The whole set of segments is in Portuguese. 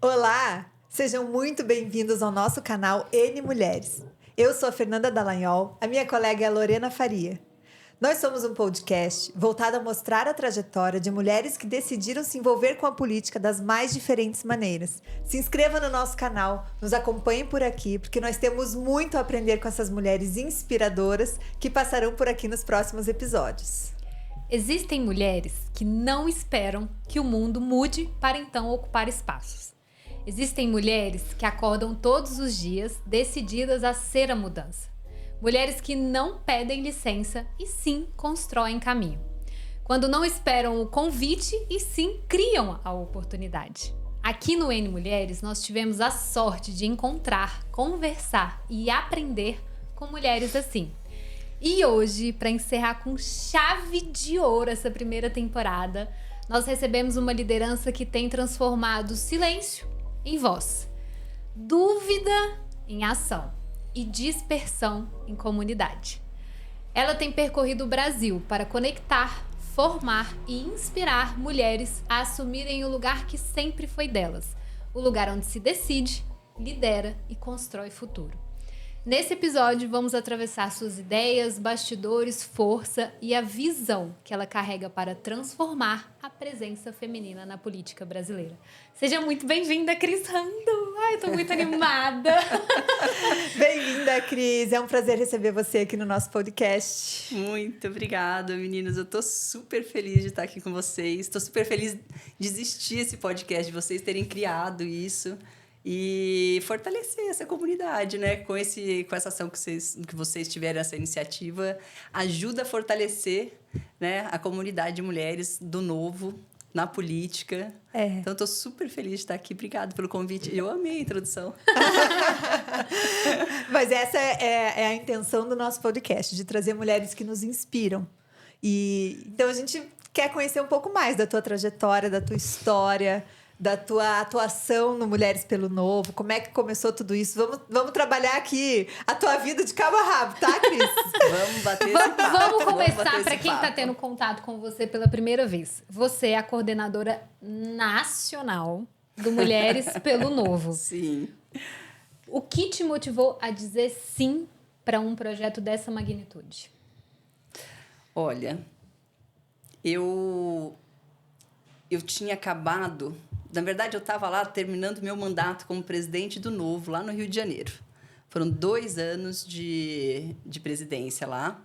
Olá! Sejam muito bem-vindos ao nosso canal N Mulheres. Eu sou a Fernanda Dallagnol, a minha colega é a Lorena Faria. Nós somos um podcast voltado a mostrar a trajetória de mulheres que decidiram se envolver com a política das mais diferentes maneiras. Se inscreva no nosso canal, nos acompanhe por aqui, porque nós temos muito a aprender com essas mulheres inspiradoras que passarão por aqui nos próximos episódios. Existem mulheres que não esperam que o mundo mude para então ocupar espaços. Existem mulheres que acordam todos os dias decididas a ser a mudança. Mulheres que não pedem licença e sim constroem caminho. Quando não esperam o convite e sim criam a oportunidade. Aqui no N Mulheres nós tivemos a sorte de encontrar, conversar e aprender com mulheres assim. E hoje, para encerrar com chave de ouro essa primeira temporada, nós recebemos uma liderança que tem transformado silêncio em voz, dúvida em ação e dispersão em comunidade. Ela tem percorrido o Brasil para conectar, formar e inspirar mulheres a assumirem o lugar que sempre foi delas, o lugar onde se decide, lidera e constrói futuro. Nesse episódio, vamos atravessar suas ideias, bastidores, força e a visão que ela carrega para transformar a presença feminina na política brasileira. Seja muito bem-vinda, Cris Rando! Ai, eu tô muito animada! Bem-vinda, Cris! É um prazer receber você aqui no nosso podcast. Muito obrigada, meninas. Eu tô super feliz de estar aqui com vocês. Tô super feliz de existir esse podcast, de vocês terem criado isso. E fortalecer essa comunidade, né? Com essa ação que vocês tiveram, essa iniciativa, ajuda a fortalecer, né, a comunidade de mulheres do novo na política. Então, estou super feliz de estar aqui. Obrigada pelo convite. Eu amei a introdução. Mas essa é a intenção do nosso podcast, de trazer mulheres que nos inspiram. Então, a gente quer conhecer um pouco mais da tua trajetória, da tua história, da tua atuação no Mulheres pelo Novo, como é que começou tudo isso. Vamos trabalhar aqui a tua vida de cabo a rabo, tá, Cris? Vamos bater esse papo. Vamos começar para quem está tendo contato com você pela primeira vez. Você é a coordenadora nacional do Mulheres pelo Novo. Sim. O que te motivou a dizer sim para um projeto dessa magnitude? Olha, eu tinha acabado... Na verdade, eu estava lá terminando meu mandato como presidente do Novo, lá no Rio de Janeiro. Foram 2 anos de presidência lá.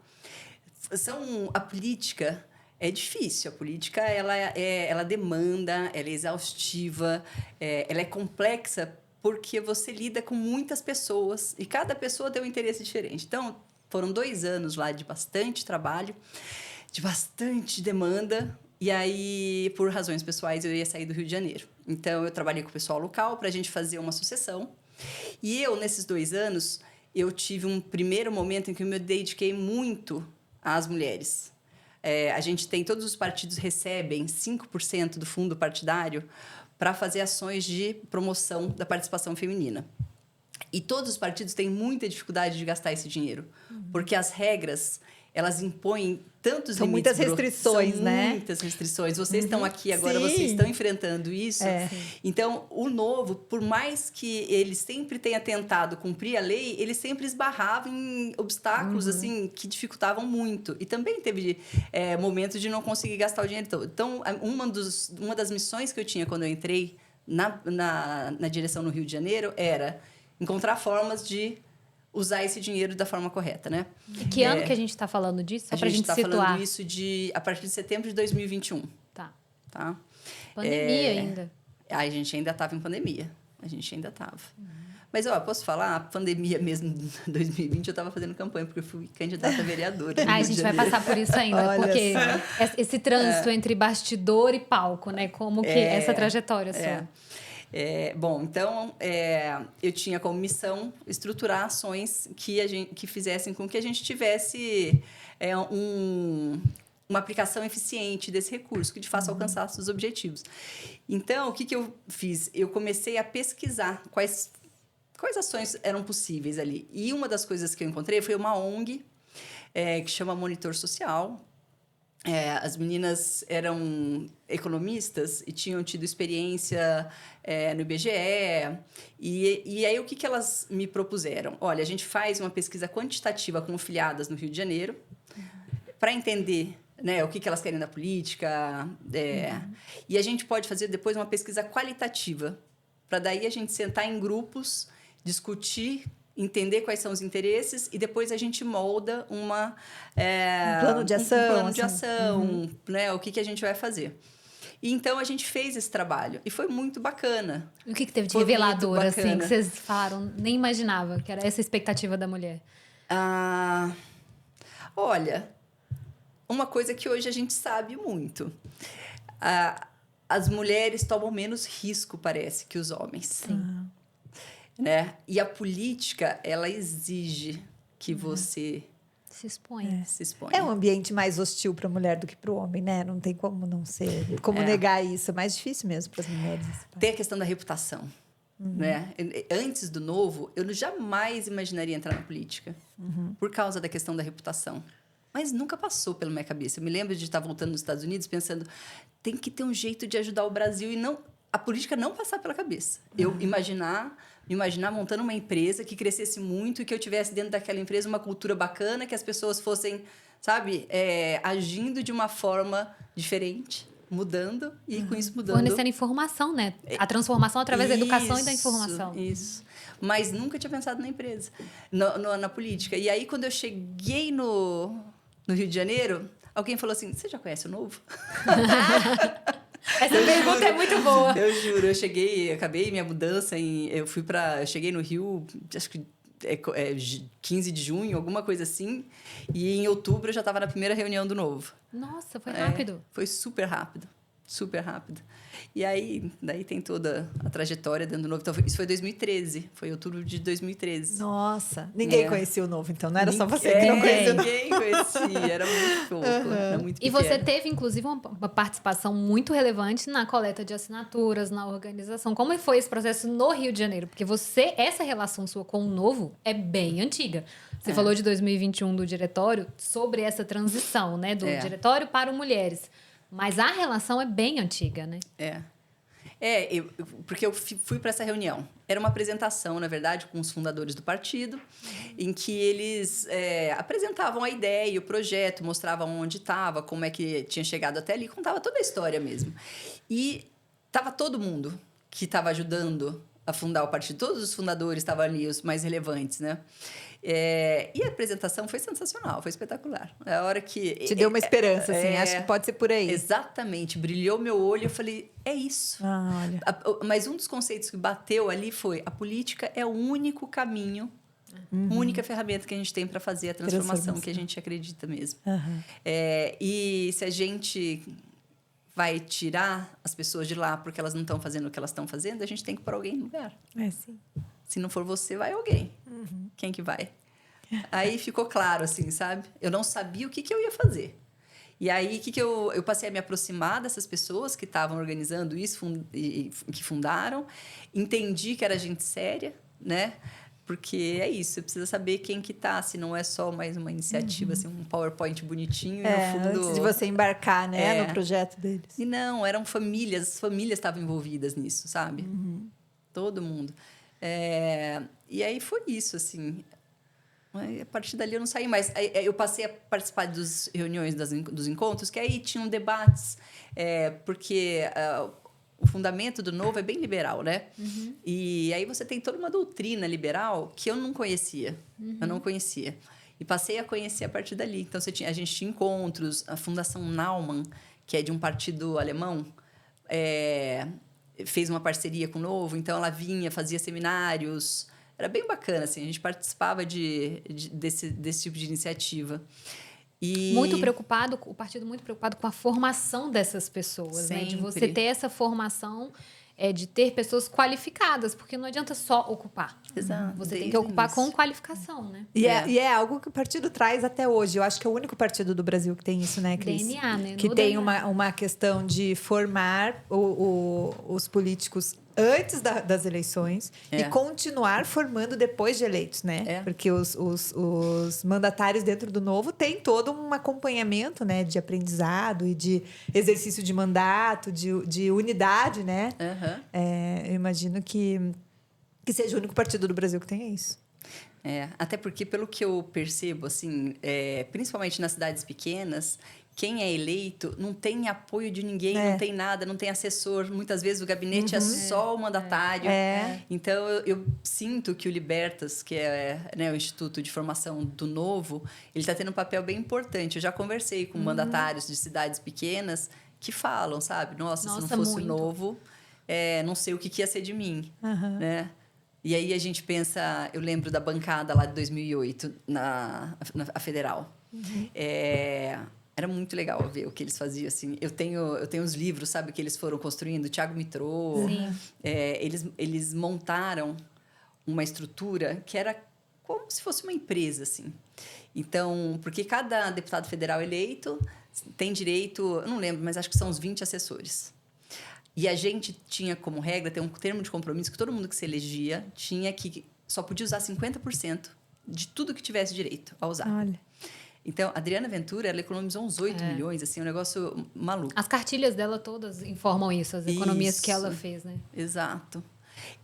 A política é difícil. A política ela demanda, ela é exaustiva, ela é complexa porque você lida com muitas pessoas e cada pessoa tem um interesse diferente. Então, foram 2 anos lá de bastante trabalho, de bastante demanda. E aí, por razões pessoais, eu ia sair do Rio de Janeiro. Então, eu trabalhei com o pessoal local para a gente fazer uma sucessão. E eu, nesses 2 anos, eu tive um primeiro momento em que eu me dediquei muito às mulheres. Todos os partidos recebem 5% do fundo partidário para fazer ações de promoção da participação feminina. E todos os partidos têm muita dificuldade de gastar esse dinheiro, porque as regras... elas impõem tantos São limites. muitas restrições, né? Muitas restrições. Vocês estão aqui agora, Sim. vocês estão enfrentando isso. Sim. Então, o Novo, por mais que ele sempre tenha tentado cumprir a lei, ele sempre esbarrava em obstáculos assim, que dificultavam muito. E também teve momentos de não conseguir gastar o dinheiro todo. Então, uma das missões que eu tinha quando eu entrei na direção no Rio de Janeiro era encontrar formas de usar esse dinheiro da forma correta, né? E que ano que a gente está falando disso? Só para a gente tá situar. falando isso a partir de setembro de 2021. Tá. Tá? Pandemia ainda. A gente ainda estava em pandemia. A gente ainda estava. Mas, posso falar? A pandemia mesmo, de 2020, eu estava fazendo campanha, porque eu fui candidata a vereadora. A gente vai passar por isso ainda, Olha porque só. esse trânsito entre bastidor e palco, né? Como que essa trajetória sua? Bom, então, eu tinha como missão estruturar ações que fizessem com que a gente tivesse uma aplicação eficiente desse recurso, que de fato alcançasse os objetivos. Então, o que eu fiz? Eu comecei a pesquisar quais ações eram possíveis ali. E uma das coisas que eu encontrei foi uma ONG que chama Monitor Social, as meninas eram economistas e tinham tido experiência no IBGE. E aí, o que elas me propuseram? Olha, a gente faz uma pesquisa quantitativa com filiadas no Rio de Janeiro para entender, né, o que elas querem da política. E a gente pode fazer depois uma pesquisa qualitativa, para daí a gente sentar em grupos, discutir, entender quais são os interesses e depois a gente molda um plano de ação. Um plano de ação, né, o que a gente vai fazer. E então, a gente fez esse trabalho. E foi muito bacana. E o que teve de revelador, assim, que vocês falaram, nem imaginava, que era essa expectativa da mulher? Olha, uma coisa que hoje a gente sabe muito. As mulheres tomam menos risco, parece, que os homens. Sim. Né? E a política, ela exige que você se exponha. Se exponha. É um ambiente mais hostil para a mulher do que para o homem, né? Não tem como não ser, como negar isso. É mais difícil mesmo para as mulheres. Tem a questão da reputação. Né? Antes do Novo, eu jamais imaginaria entrar na política por causa da questão da reputação. Mas nunca passou pela minha cabeça. Eu me lembro de estar voltando nos Estados Unidos pensando, tem que ter um jeito de ajudar o Brasil e não a política não passar pela cabeça. Eu me imaginar montando uma empresa que crescesse muito e que eu tivesse dentro daquela empresa uma cultura bacana, que as pessoas fossem, sabe, agindo de uma forma diferente, mudando e com isso mudando. Fornecendo informação, né? A transformação através da educação e da informação. Isso. Mas nunca tinha pensado na empresa, na política. E aí, quando eu cheguei no Rio de Janeiro, alguém falou assim, você já conhece o Novo? Essa pergunta é muito boa. Eu juro, acabei minha mudança eu cheguei no Rio, acho que 15 de junho, alguma coisa assim, e em outubro eu já estava na primeira reunião do Novo. Nossa, foi rápido. Foi super rápido. E aí, daí tem toda a trajetória dentro do Novo. Então, isso foi 2013. Foi outubro de 2013. Nossa, ninguém conhecia o Novo, então. Não era só você que não conhecia. Ninguém conhecia. Era muito pouco. Era muito pequeno. E você teve, inclusive, uma participação muito relevante na coleta de assinaturas, na organização. Como foi esse processo no Rio de Janeiro? Porque essa relação sua com o Novo é bem antiga. Você falou de 2021 do diretório, sobre essa transição, né? Do diretório para o Mulheres. Mas a relação é bem antiga, né? Porque eu fui para essa reunião. Era uma apresentação, na verdade, com os fundadores do partido, em que eles apresentavam a ideia e o projeto, mostravam onde estava, como é que tinha chegado até ali, contava toda a história mesmo. E estava todo mundo que estava ajudando a fundar o partido. Todos os fundadores estavam ali, os mais relevantes, né? E a apresentação foi sensacional, foi espetacular. A hora que... Te deu uma esperança, assim, acho que pode ser por aí. Exatamente, brilhou meu olho, eu falei, é isso. Olha. Mas um dos conceitos que bateu ali foi, a política é o único caminho, a única ferramenta que a gente tem para fazer a transformação que a gente acredita mesmo. E se a gente vai tirar as pessoas de lá porque elas não estão fazendo o que elas estão fazendo, a gente tem que pôr alguém no lugar. Sim. Se não for você, vai alguém. Quem que vai? Aí ficou claro, assim, sabe? Eu não sabia o que eu ia fazer. E aí, eu passei a me aproximar dessas pessoas que estavam organizando isso, que fundaram. Entendi que era gente séria, né? Porque é isso, você precisa saber quem que tá, se não é só mais uma iniciativa, assim, um PowerPoint bonitinho. E no fundo, antes de você embarcar, né, no projeto deles. E não, eram famílias, as famílias estavam envolvidas nisso, sabe? Todo mundo. E aí foi isso, assim. A partir dali eu não saí mais. Eu passei a participar das reuniões, dos encontros, que aí tinham debates, porque o fundamento do Novo é bem liberal, né? E aí você tem toda uma doutrina liberal que eu não conhecia. Eu não conhecia. E passei a conhecer a partir dali. Então, a gente tinha encontros. A Fundação Naumann, que é de um partido alemão, fez uma parceria com o Novo. Então, ela vinha, fazia seminários. Era bem bacana, assim. A gente participava desse tipo de iniciativa. Muito preocupado, o partido muito preocupado com a formação dessas pessoas, né? De você ter essa formação, de ter pessoas qualificadas, porque não adianta só ocupar. Exato. Você tem que ocupar com qualificação, né? E é algo que o partido traz até hoje. Eu acho que é o único partido do Brasil que tem isso, né, Cris? DNA, né? Que tem uma questão de formar os políticos antes das eleições É. e continuar formando depois de eleitos, né? É. Porque os mandatários dentro do Novo têm todo um acompanhamento, né? De aprendizado e de exercício de mandato, de unidade, né? Aham. Eu imagino que seja o único partido do Brasil que tenha isso. Até porque, pelo que eu percebo, assim, principalmente nas cidades pequenas, quem é eleito não tem apoio de ninguém, não tem nada, não tem assessor. Muitas vezes o gabinete é só o mandatário. Então, eu sinto que o Libertas, que é, né, o Instituto de Formação do Novo, ele está tendo um papel bem importante. Eu já conversei com mandatários de cidades pequenas que falam, sabe? Nossa, se não fosse o Novo, não sei o que ia ser de mim, né? E aí a gente pensa... Eu lembro da bancada lá de 2008, na Federal. Era muito legal ver o que eles faziam, assim. Eu tenho os livros, sabe, que eles foram construindo. Thiago Mitrô. Eles montaram uma estrutura que era como se fosse uma empresa, assim. Então, porque cada deputado federal eleito tem direito... Eu não lembro, mas acho que são uns 20 assessores. E a gente tinha como regra ter um termo de compromisso que todo mundo que se elegia tinha que só podia usar 50% de tudo que tivesse direito a usar. Olha. Então, a Adriana Ventura, ela economizou uns 8 milhões, assim, um negócio maluco. As cartilhas dela todas informam isso, as economias que ela fez, né? Exato.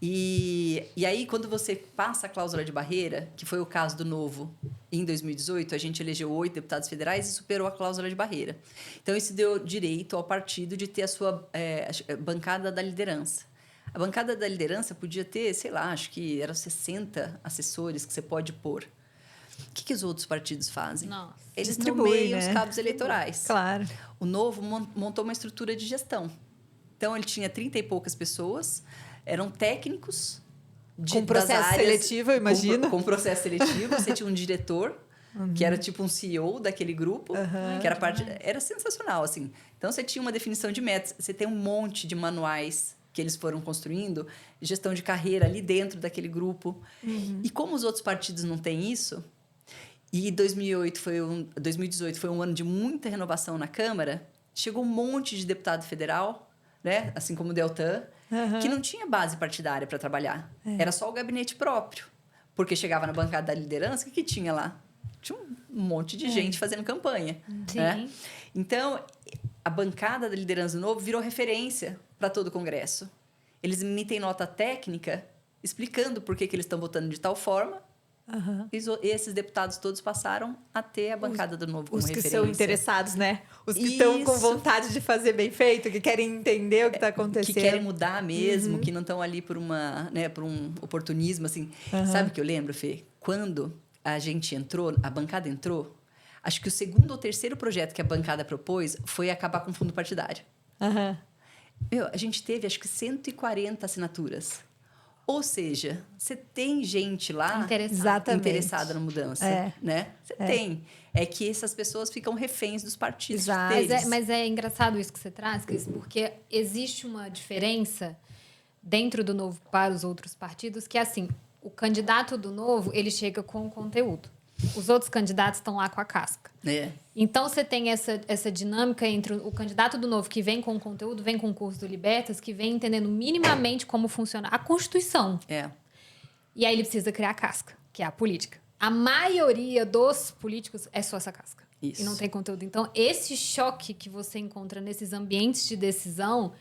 E aí, quando você passa a cláusula de barreira, que foi o caso do Novo, em 2018, a gente elegeu 8 deputados federais e superou a cláusula de barreira. Então, isso deu direito ao partido de ter a sua bancada da liderança. A bancada da liderança podia ter, sei lá, acho que eram 60 assessores que você pode pôr. O que os outros partidos fazem? Nossa. Eles Distribui, nomeiam né? os cabos eleitorais. Claro. O Novo montou uma estrutura de gestão. Então, ele tinha 30 e poucas pessoas, eram técnicos com processo seletivo, eu imagino. Com processo seletivo, você tinha um diretor, que era tipo um CEO daquele grupo, que era era sensacional, assim. Então, você tinha uma definição de metas, você tem um monte de manuais que eles foram construindo, gestão de carreira ali dentro daquele grupo. E como os outros partidos não têm isso, e 2018 foi um ano de muita renovação na Câmara, chegou um monte de deputado federal, né? Assim como o Deltan, que não tinha base partidária para trabalhar. Era só o gabinete próprio. Porque chegava na bancada da liderança, o que tinha lá? Tinha um monte de gente fazendo campanha. Né? Então, a bancada da liderança do Novo virou referência para todo o Congresso. Eles emitem nota técnica explicando por que eles estão votando de tal forma. E esses deputados todos passaram a ter a bancada do Novo como referência. Os que são interessados, né? Os que estão com vontade de fazer bem feito, que querem entender o que está acontecendo. Que querem mudar mesmo, que não estão ali por um oportunismo, assim. Sabe o que eu lembro, Fê? Quando a gente entrou, a bancada entrou, acho que o segundo ou terceiro projeto que a bancada propôs foi acabar com o fundo partidário. A gente teve, acho que 140 assinaturas. Ou seja, você tem gente lá interessada na mudança, né? Você tem. É que essas pessoas ficam reféns dos partidos deles. Mas é engraçado isso que você traz, Cris, porque existe uma diferença dentro do Novo para os outros partidos, que é assim, o candidato do Novo, ele chega com o conteúdo. Os outros candidatos estão lá com a casca. Então, você tem essa dinâmica entre o candidato do Novo, que vem com o conteúdo, vem com o curso do Libertas, que vem entendendo minimamente como funciona a Constituição. E aí ele precisa criar a casca, que é a política. A maioria dos políticos é só essa casca. Isso. E não tem conteúdo. Então, esse choque que você encontra nesses ambientes de decisão,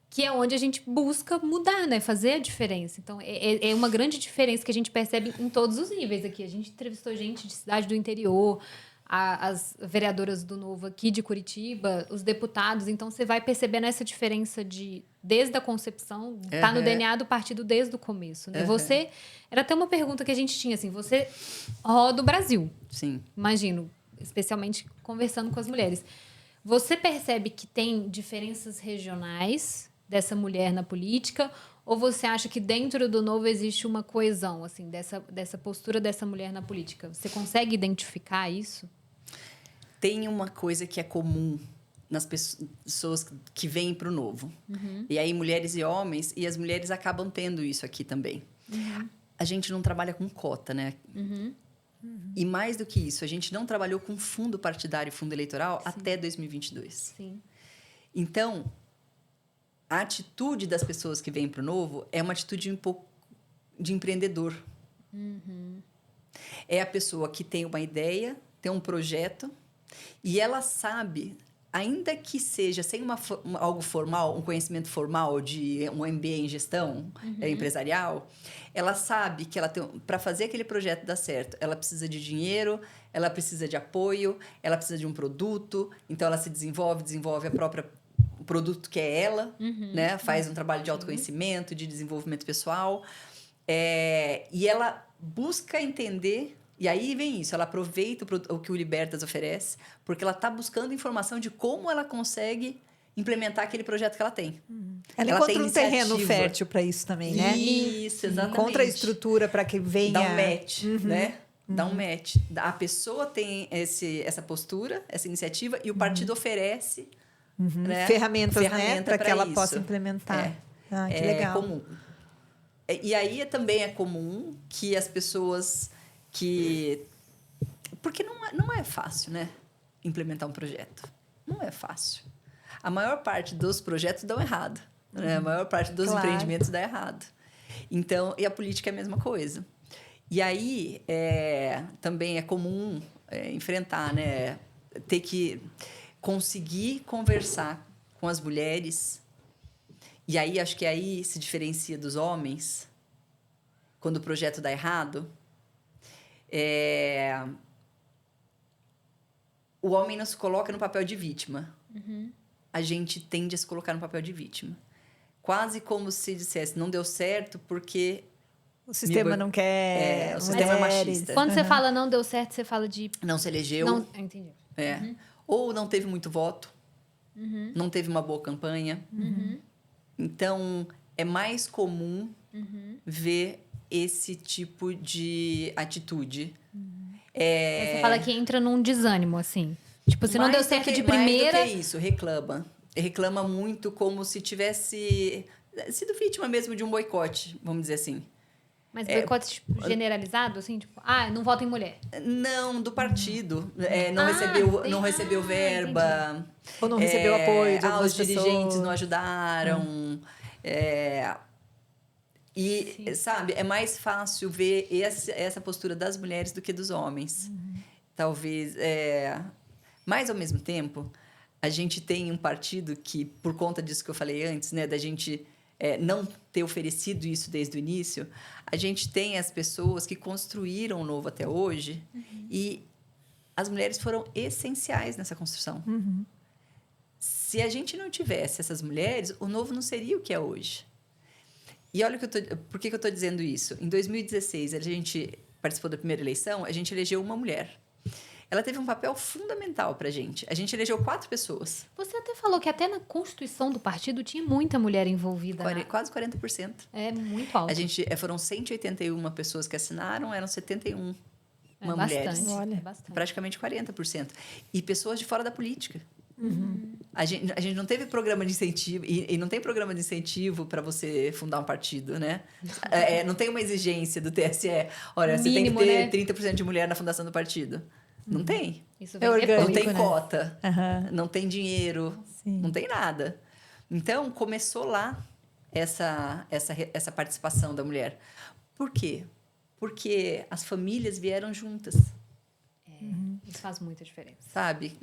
que é onde a gente busca mudar, né? Fazer a diferença. Então, é uma grande diferença que a gente percebe em todos os níveis aqui. A gente entrevistou gente de cidade do interior, as vereadoras do Novo aqui de Curitiba, os deputados. Então, você vai percebendo essa diferença desde a concepção, tá no DNA do partido desde o começo, né? Você... Era até uma pergunta que a gente tinha, assim, você roda o Brasil. Sim. Imagino, especialmente conversando com as mulheres. Você percebe que tem diferenças regionais dessa mulher na política, ou você acha que dentro do Novo existe uma coesão, assim, dessa postura dessa mulher na política? Você consegue identificar isso? Tem uma coisa que é comum nas pessoas que vêm para o Novo. E aí, mulheres e homens, e as mulheres acabam tendo isso aqui também. A gente não trabalha com cota, né? E mais do que isso, a gente não trabalhou com fundo partidário e fundo eleitoral até 2022. Sim. Então, a atitude das pessoas que vêm para o Novo é uma atitude um pouco de empreendedor. É a pessoa que tem uma ideia, tem um projeto, e ela sabe, ainda que seja sem algo formal, um conhecimento formal de um MBA em gestão empresarial, ela sabe que ela tem, para fazer aquele projeto dar certo, ela precisa de dinheiro, ela precisa de apoio, ela precisa de um produto, então ela se desenvolve o produto que é ela, né? Faz um trabalho de autoconhecimento, de desenvolvimento pessoal, e ela busca entender. E aí vem isso, ela aproveita o que o Libertas oferece, porque ela está buscando informação de como ela consegue implementar aquele projeto que ela tem. Ela encontra um terreno fértil para isso também, né? Isso, exatamente. Encontra a estrutura para que venha... Dá um match, né? Dá um match. A pessoa tem essa postura, essa iniciativa, e o partido oferece né? ferramentas né? Para que ela possa implementar. Que legal. Comum. E aí também é comum que as pessoas... Porque não é fácil, né? Implementar um projeto. Não é fácil. A maior parte dos projetos dão errado. Né? A maior parte dos empreendimentos dá errado. Então, e a política é a mesma coisa. E aí, também é comum enfrentar, né? Ter que conseguir conversar com as mulheres. E aí, acho que aí se diferencia dos homens. Quando o projeto dá errado... O homem não se coloca no papel de vítima. A gente tende a se colocar no papel de vítima. Quase como se dissesse, não deu certo porque... O sistema não quer... O sistema é machista. Quando você fala não deu certo, você fala de... Não se elegeu. Não, entendi. Ou não teve muito voto. Não teve uma boa campanha. Então, é mais comum ver... esse tipo de atitude. Você fala que entra num desânimo, assim. Tipo, se não deu certo de primeira... Mais do que isso, reclama. Reclama muito como se tivesse sido vítima mesmo de um boicote, vamos dizer assim. Mas boicote tipo, generalizado, assim? Tipo, não vota em mulher. Não, do partido. Não recebeu verba. Entendi. Ou não recebeu apoio de algumas os dirigentes não ajudaram. E, sabe, é mais fácil ver essa postura das mulheres do que dos homens. Talvez... Mas, ao mesmo tempo, a gente tem um partido que, por conta disso que eu falei antes, né, da gente não ter oferecido isso desde o início, a gente tem as pessoas que construíram o Novo até hoje e as mulheres foram essenciais nessa construção. Se a gente não tivesse essas mulheres, o Novo não seria o que é hoje. E olha por que eu estou dizendo isso. Em 2016, a gente participou da primeira eleição, a gente elegeu uma mulher. Ela teve um papel fundamental para a gente. A gente elegeu 4 pessoas. Você até falou que até na constituição do partido tinha muita mulher envolvida. Quase 40%. É muito alto. Foram 181 pessoas que assinaram, eram 71 mulheres. Olha, bastante. Praticamente 40%. E pessoas de fora da política. A gente não teve programa de incentivo, e não tem programa de incentivo para você fundar um partido, né? Não tem uma exigência do TSE. Olha, você tem que ter 30% de mulher na fundação do partido. Não tem. Isso orgânico, não tem né? cota, não tem dinheiro, Sim. não tem nada. Então, começou lá essa participação da mulher. Por quê? Porque as famílias vieram juntas. Isso faz muita diferença. Sabe?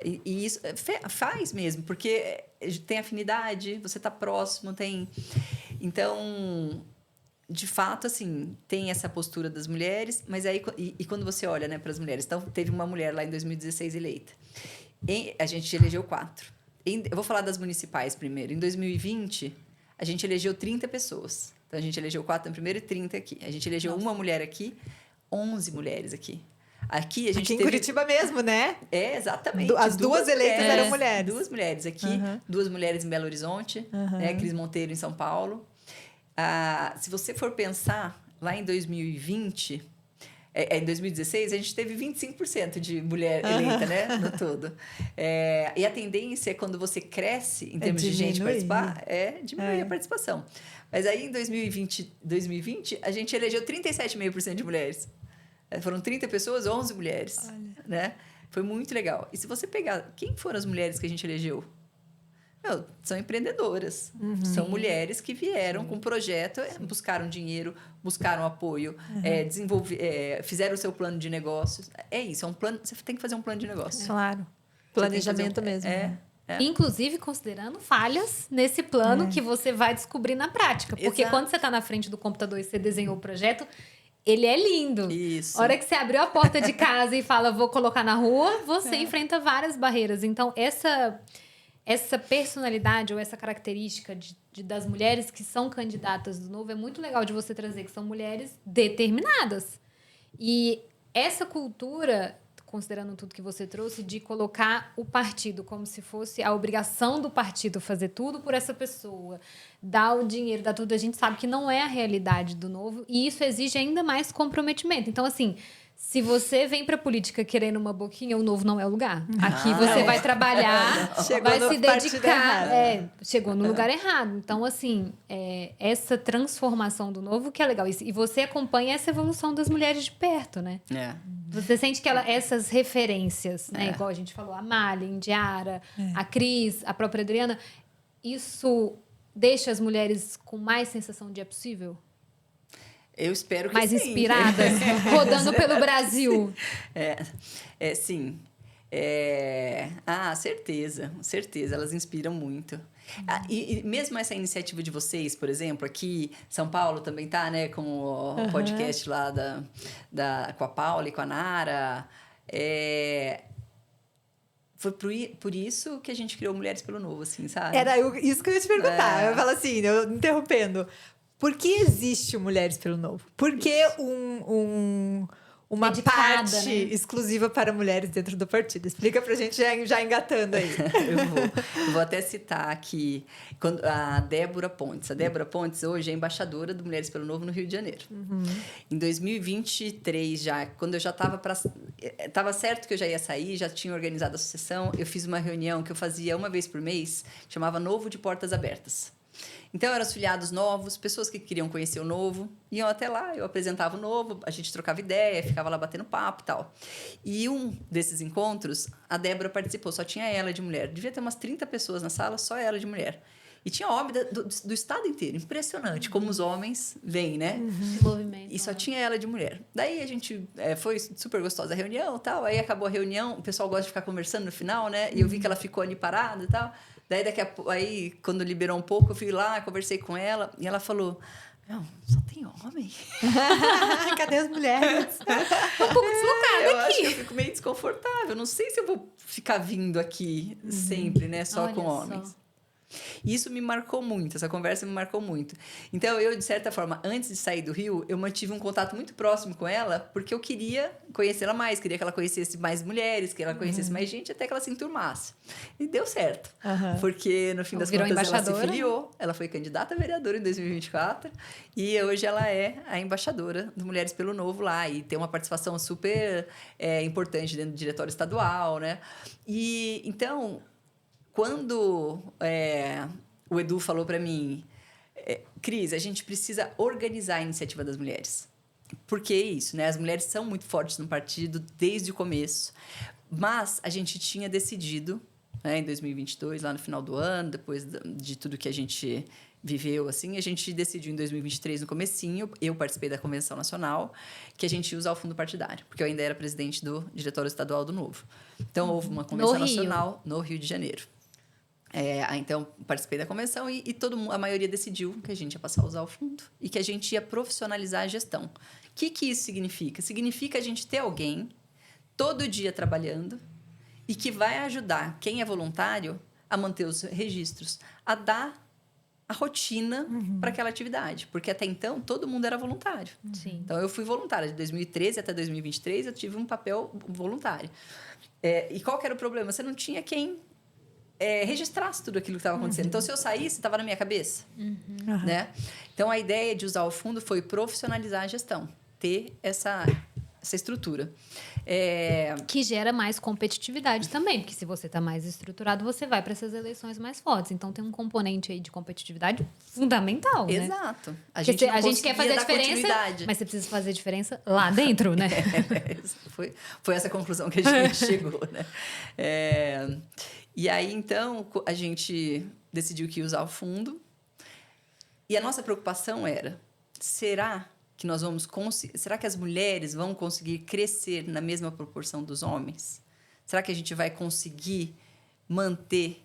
E isso faz mesmo, porque tem afinidade, você está próximo, tem... Então, de fato, assim, tem essa postura das mulheres, mas aí... E quando você olha, né, para as mulheres... Então, teve uma mulher lá em 2016 eleita. A gente elegeu 4. Eu vou falar das municipais primeiro. Em 2020, a gente elegeu 30 pessoas. Então, a gente elegeu 4 no primeiro e 30 aqui. A gente elegeu uma mulher aqui, 11 mulheres aqui. Aqui a gente em Curitiba mesmo, né? Exatamente. As duas eleitas eram mulheres. 2 mulheres aqui, 2 mulheres em Belo Horizonte, né? Cris Monteiro em São Paulo. Se você for pensar, lá em 2020, em 2016, a gente teve 25% de mulher eleita, né? No todo. E a tendência é quando você cresce em termos de gente participar, diminuir a participação. Mas aí em 2020, a gente elegeu 37,5% de mulheres. Foram 30 pessoas, 11 mulheres. Né? Foi muito legal. E se você pegar... Quem foram as mulheres que a gente elegeu? são empreendedoras. São mulheres que vieram com projeto, buscaram dinheiro, buscaram apoio, fizeram o seu plano de negócios. É isso, é um plano. Você tem que fazer um plano de negócio. Claro. Planejamento mesmo. Inclusive considerando falhas nesse plano que você vai descobrir na prática. Porque quando você está na frente do computador e você desenhou o projeto, ele é lindo. Isso. A hora que você abriu a porta de casa e fala, vou colocar na rua, você enfrenta várias barreiras. Então, essa personalidade ou essa característica das mulheres que são candidatas do Novo é muito legal de você trazer, que são mulheres determinadas. E essa cultura, considerando tudo que você trouxe, de colocar o partido como se fosse a obrigação do partido fazer tudo por essa pessoa, dar o dinheiro, dar tudo, a gente sabe que não é a realidade do Novo e isso exige ainda mais comprometimento. Então, assim, se você vem pra política querendo uma boquinha, o Novo não é o lugar. Aqui você vai trabalhar, vai se dedicar. Chegou no lugar errado. Então, assim, essa transformação do Novo que é legal. E você acompanha essa evolução das mulheres de perto, né? Você sente que essas referências, né? Igual a gente falou, a Mali, a Indiara, a Cris, a própria Adriana, isso deixa as mulheres com mais sensação de é possível? Eu espero que mais sim. Inspiradas, rodando pelo Brasil. Sim. Certeza. Elas inspiram muito. E mesmo essa iniciativa de vocês, por exemplo, aqui São Paulo também tá, né? Com o podcast lá com a Paula e com a Nara. Foi por isso que a gente criou Mulheres pelo Novo, assim, sabe? Era isso que eu ia te perguntar. Eu falo assim, eu interrompendo. Por que existe o Mulheres pelo Novo? Por que uma dedicada, parte né? exclusiva para mulheres dentro do partido? Explica pra gente já engatando aí. Eu vou até citar aqui a Débora Pontes. A Débora Pontes hoje é embaixadora do Mulheres pelo Novo no Rio de Janeiro. Em 2023, quando eu já estava certo que eu já ia sair, já tinha organizado a sucessão, eu fiz uma reunião que eu fazia uma vez por mês, chamava Novo de Portas Abertas. Então, eram os filiados novos, pessoas que queriam conhecer o Novo, iam até lá, eu apresentava o Novo, a gente trocava ideia, ficava lá batendo papo e tal. E um desses encontros, a Débora participou, só tinha ela de mulher. Devia ter umas 30 pessoas na sala, só ela de mulher. E tinha homem do estado inteiro, impressionante, como os homens vêm, né? Movimento. E só tinha ela de mulher. Daí a gente foi super gostosa a reunião e tal, aí acabou a reunião, o pessoal gosta de ficar conversando no final, né? E eu vi que ela ficou ali parada e tal. Daí, aí, quando liberou um pouco, eu fui lá, conversei com ela, e ela falou, só tem homem? Cadê as mulheres? Um pouco deslocada eu aqui. acho que eu fico meio desconfortável. Não sei se eu vou ficar vindo aqui sempre, né? Só Olha com homens. E isso me marcou muito, essa conversa me marcou muito. Então, eu, de certa forma, antes de sair do Rio, eu mantive um contato muito próximo com ela, porque eu queria conhecê-la mais, queria que ela conhecesse mais mulheres, que ela conhecesse mais gente, até que ela se enturmasse. E deu certo, porque no fim das contas ela se filiou, ela foi candidata a vereadora em 2024, e hoje ela é a embaixadora do Mulheres pelo Novo lá, e tem uma participação super importante dentro do diretório estadual, né? E, então... Quando o Edu falou para mim, Cris, a gente precisa organizar a iniciativa das mulheres. Porque é isso, né? As mulheres são muito fortes no partido desde o começo. Mas a gente tinha decidido, né, em 2022, lá no final do ano, depois de tudo que a gente viveu, assim, a gente decidiu em 2023, no comecinho, eu participei da Convenção Nacional, que a gente ia usar o fundo partidário, porque eu ainda era presidente do Diretório Estadual do Novo. Então, houve uma Convenção Nacional no Rio de Janeiro. Então, participei da convenção e a maioria decidiu que a gente ia passar a usar o fundo e que a gente ia profissionalizar a gestão. O que isso significa? Significa a gente ter alguém todo dia trabalhando e que vai ajudar quem é voluntário a manter os registros, a dar a rotina para aquela atividade. Porque até então, todo mundo era voluntário. Sim. Então, eu fui voluntária. De 2013 até 2023, eu tive um papel voluntário. E qual que era o problema? Você não tinha quem... registrasse tudo aquilo que estava acontecendo. Então, se eu saísse, estava na minha cabeça. Né? Então, a ideia de usar o fundo foi profissionalizar a gestão. Ter essa estrutura. Que gera mais competitividade também. Porque se você está mais estruturado, você vai para essas eleições mais fortes. Então, tem um componente aí de competitividade fundamental, né? Exato. A gente quer fazer a diferença, mas você precisa fazer a diferença lá dentro, né? Foi essa a conclusão que a gente chegou, né? E aí, então, a gente decidiu que ia usar o fundo. E a nossa preocupação era, será que nós vamos será que as mulheres vão conseguir crescer na mesma proporção dos homens? Será que a gente vai conseguir manter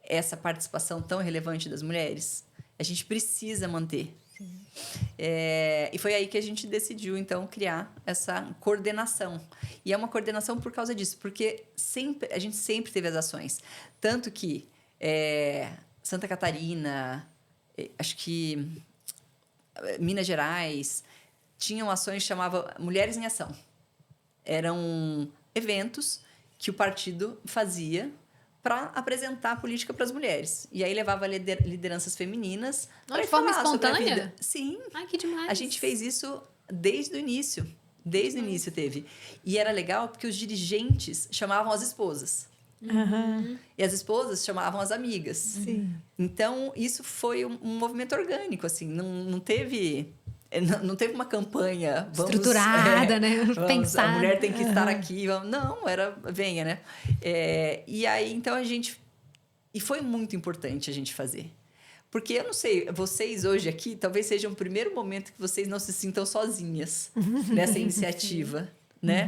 essa participação tão relevante das mulheres? A gente precisa manter. E foi aí que a gente decidiu, então, criar essa coordenação. E é uma coordenação por causa disso, porque a gente sempre teve as ações. Tanto que Santa Catarina, acho que Minas Gerais, tinham ações que chamavam Mulheres em Ação. Eram eventos que o partido fazia para apresentar a política para as mulheres. E aí levava lideranças femininas para de forma falar sobre a espontânea? vida. Sim. Ai, que demais. A gente fez isso desde o início. Desde o início teve. E era legal porque os dirigentes chamavam as esposas. Uhum. E as esposas chamavam as amigas. Sim. Então, isso foi um movimento orgânico, assim. Não teve uma campanha... estruturada, né? Pensada. A mulher tem que estar aqui. Não, venha, né? E aí, então, a gente... E foi muito importante a gente fazer. Porque, eu não sei, vocês hoje aqui, talvez seja o primeiro momento que vocês não se sintam sozinhas nessa iniciativa, né?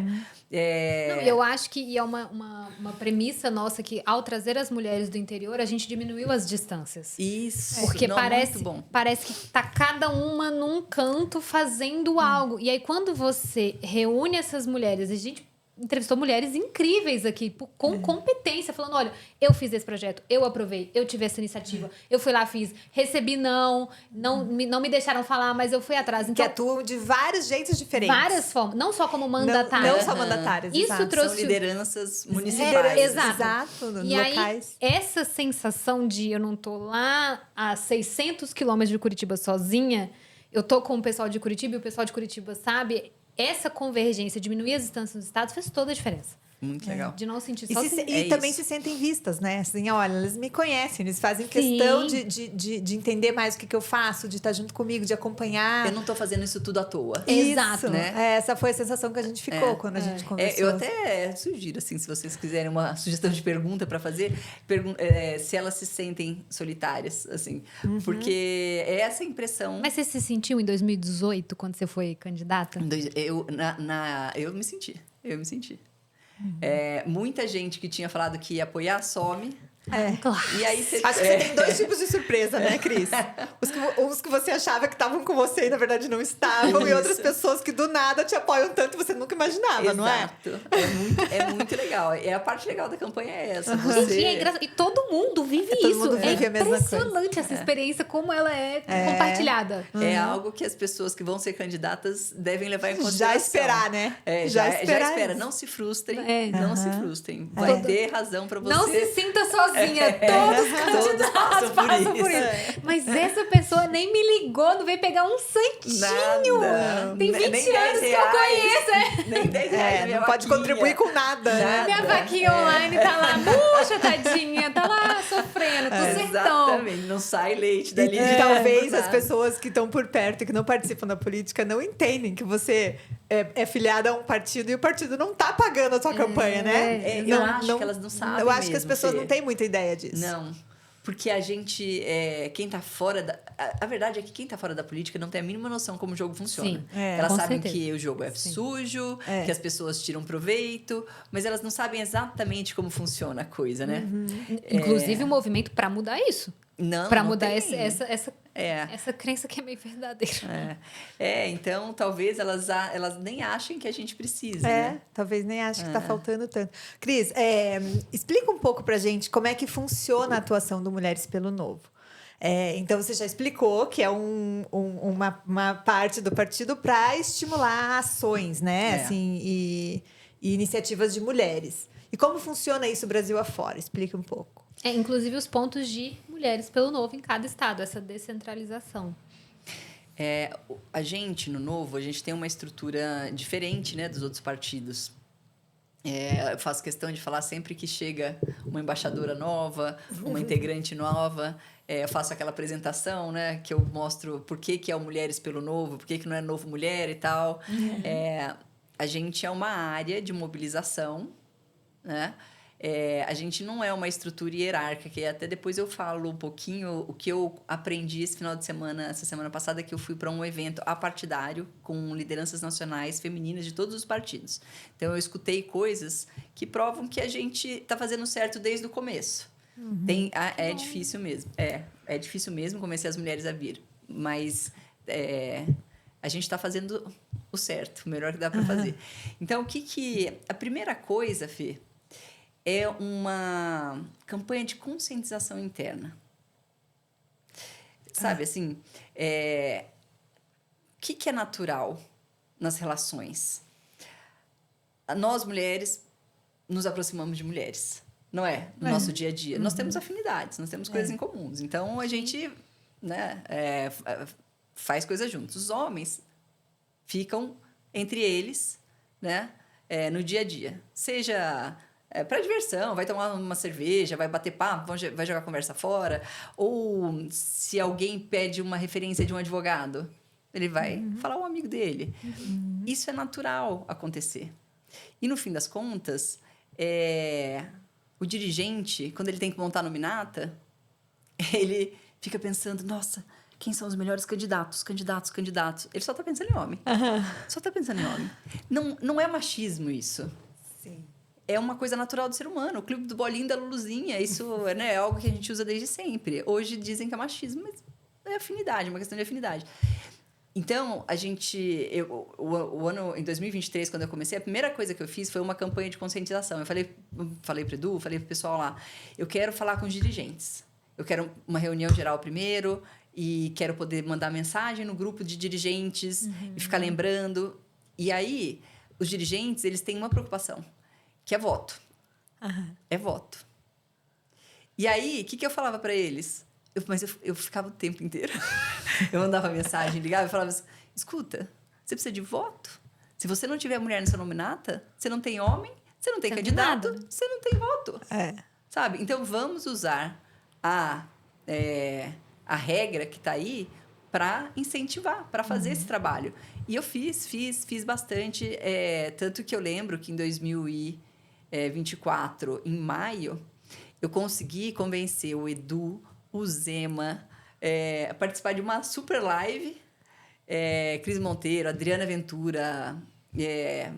Não, eu acho que é uma premissa nossa que, ao trazer as mulheres do interior, a gente diminuiu as distâncias. Isso. Porque não, parece, muito bom. parece que tá cada uma num canto fazendo algo. E aí, quando você reúne essas mulheres, a gente entrevistou mulheres incríveis aqui, com competência, falando, olha, eu fiz esse projeto, eu aprovei, eu tive essa iniciativa, eu fui lá, fiz, recebi não me deixaram falar, mas eu fui atrás. Que Então, atuam de vários jeitos diferentes. várias formas, não só como mandatária. Não só mandatárias, Isso exato. trouxe... São lideranças municipais. Exato. Nos E locais. aí, essa sensação de eu não tô lá a 600 quilômetros de Curitiba sozinha, eu tô com o pessoal de Curitiba e o pessoal de Curitiba sabe... Essa convergência, diminuir as distâncias dos estados, fez toda a diferença. Muito legal. De não sentir E, sozinha. também se sentem vistas, né? Assim, olha, eles me conhecem, eles fazem questão de entender mais o que eu faço, de estar junto comigo, de acompanhar. Eu não estou fazendo isso tudo à toa. Exato. Isso, né? Essa foi a sensação que a gente ficou quando a gente conversou. Eu até sugiro, assim, se vocês quiserem uma sugestão de pergunta para fazer, se elas se sentem solitárias, assim. Porque é essa impressão... Mas você se sentiu em 2018, quando você foi candidata? Eu me senti. Muita gente que tinha falado que ia apoiar, some. Claro. E aí você... Acho que você tem dois tipos de surpresa, né, Cris? Os que você achava que estavam com você e, na verdade, não estavam. Isso. E outras pessoas que, do nada, te apoiam tanto que você nunca imaginava, Exato. não é? É muito legal. E a parte legal da campanha é essa. Gente, é engraçado. E todo mundo vive todo isso. mundo vive é a mesma impressionante essa experiência, como ela é compartilhada. É algo que as pessoas que vão ser candidatas devem levar em consideração. Já esperar, né? Já espera. Não se frustrem. Não se frustrem. Vai ter razão para você. Não se sinta sozinha. Todos os candidatos passam por isso. Mas essa pessoa nem me ligou, não veio pegar um santinho. Nada. Tem 20 Nem anos que eu conheço. Nem 10 reais. Não pode contribuir com nada, né? Minha vaquinha online tá lá, murcha, tadinha. Tá lá sofrendo, pro sertão. Exatamente. Não sai leite dali. E talvez as pessoas que estão por perto e que não participam da política não entendem que você é filiada a um partido e o partido não tá pagando a sua campanha, né? Eu acho que elas não sabem. Eu acho que as mesmo, pessoas Fê. não têm muita ideia disso. Não. Porque a gente, quem tá fora da... A verdade é que quem tá fora da política não tem a mínima noção como o jogo funciona. Sim, elas com sabem certeza. que o jogo é sujo, que as pessoas tiram proveito, mas elas não sabem exatamente como funciona a coisa, né? Inclusive o movimento para mudar isso. Não, Para não mudar tem. essa crença que é meio verdadeira. Então talvez elas nem achem que a gente precisa, né? Talvez nem ache que tá faltando tanto. Cris, explica um pouco pra gente como é que funciona a atuação do Mulheres pelo Novo. Então, você já explicou que é uma parte do partido para estimular ações, né? Assim, e iniciativas de mulheres. E como funciona isso Brasil afora? Explica um pouco. Inclusive os pontos de Mulheres pelo Novo em cada estado, essa descentralização. A gente, no Novo, a gente tem uma estrutura diferente, né, dos outros partidos. Eu faço questão de falar sempre que chega uma embaixadora nova, uma integrante nova, eu faço aquela apresentação, né, que eu mostro por que é o Mulheres pelo Novo, por que não é Novo Mulher e tal. A gente é uma área de mobilização, né, a gente não é uma estrutura hierárquica, que até depois eu falo um pouquinho o que eu aprendi esse final de semana, essa semana passada, que eu fui para um evento apartidário com lideranças nacionais femininas de todos os partidos. Então, eu escutei coisas que provam que a gente está fazendo certo desde o começo. É difícil mesmo. É difícil mesmo convencer as mulheres a vir. Mas a gente está fazendo o certo, o melhor que dá para fazer. Então, a primeira coisa, Fê, é uma campanha de conscientização interna. Sabe, assim, o que é natural nas relações? Nós, mulheres, nos aproximamos de mulheres, não é? No nosso dia a dia. Nós temos afinidades, nós temos coisas em comuns. Então, a gente, né, faz coisas juntos. Os homens ficam entre eles, né, no dia a dia. Seja para diversão, vai tomar uma cerveja, vai bater papo, vai jogar conversa fora. Ou se alguém pede uma referência de um advogado, ele vai falar ao amigo dele. Isso é natural acontecer. E, no fim das contas, o dirigente, quando ele tem que montar a nominata, ele fica pensando, nossa, quem são os melhores candidatos? Ele só está pensando em homem. Só está pensando em homem. Não é machismo isso. Sim. É uma coisa natural do ser humano. O clipe do bolinho da Luluzinha, isso, né, é algo que a gente usa desde sempre. Hoje dizem que é machismo, mas é afinidade, uma questão de afinidade. Então, o ano, em 2023, quando eu comecei, a primeira coisa que eu fiz foi uma campanha de conscientização. Eu falei para o Edu, falei para o pessoal lá, eu quero falar com os dirigentes. Eu quero uma reunião geral primeiro e quero poder mandar mensagem no grupo de dirigentes e ficar lembrando. E aí, os dirigentes, eles têm uma preocupação, que é voto. É voto. E aí, o que eu falava para eles? Mas eu ficava o tempo inteiro. Eu mandava mensagem, ligava e falava assim, escuta, você precisa de voto? Se você não tiver mulher nessa nominata, você não tem homem, você não tem candidato, você não tem voto. Sabe? Então, vamos usar a regra que está aí para incentivar, para fazer esse trabalho. E eu fiz bastante. Tanto que eu lembro que em 2024, em maio, eu consegui convencer o Edu, o Zema, a participar de uma super live. Cris Monteiro, Adriana Ventura,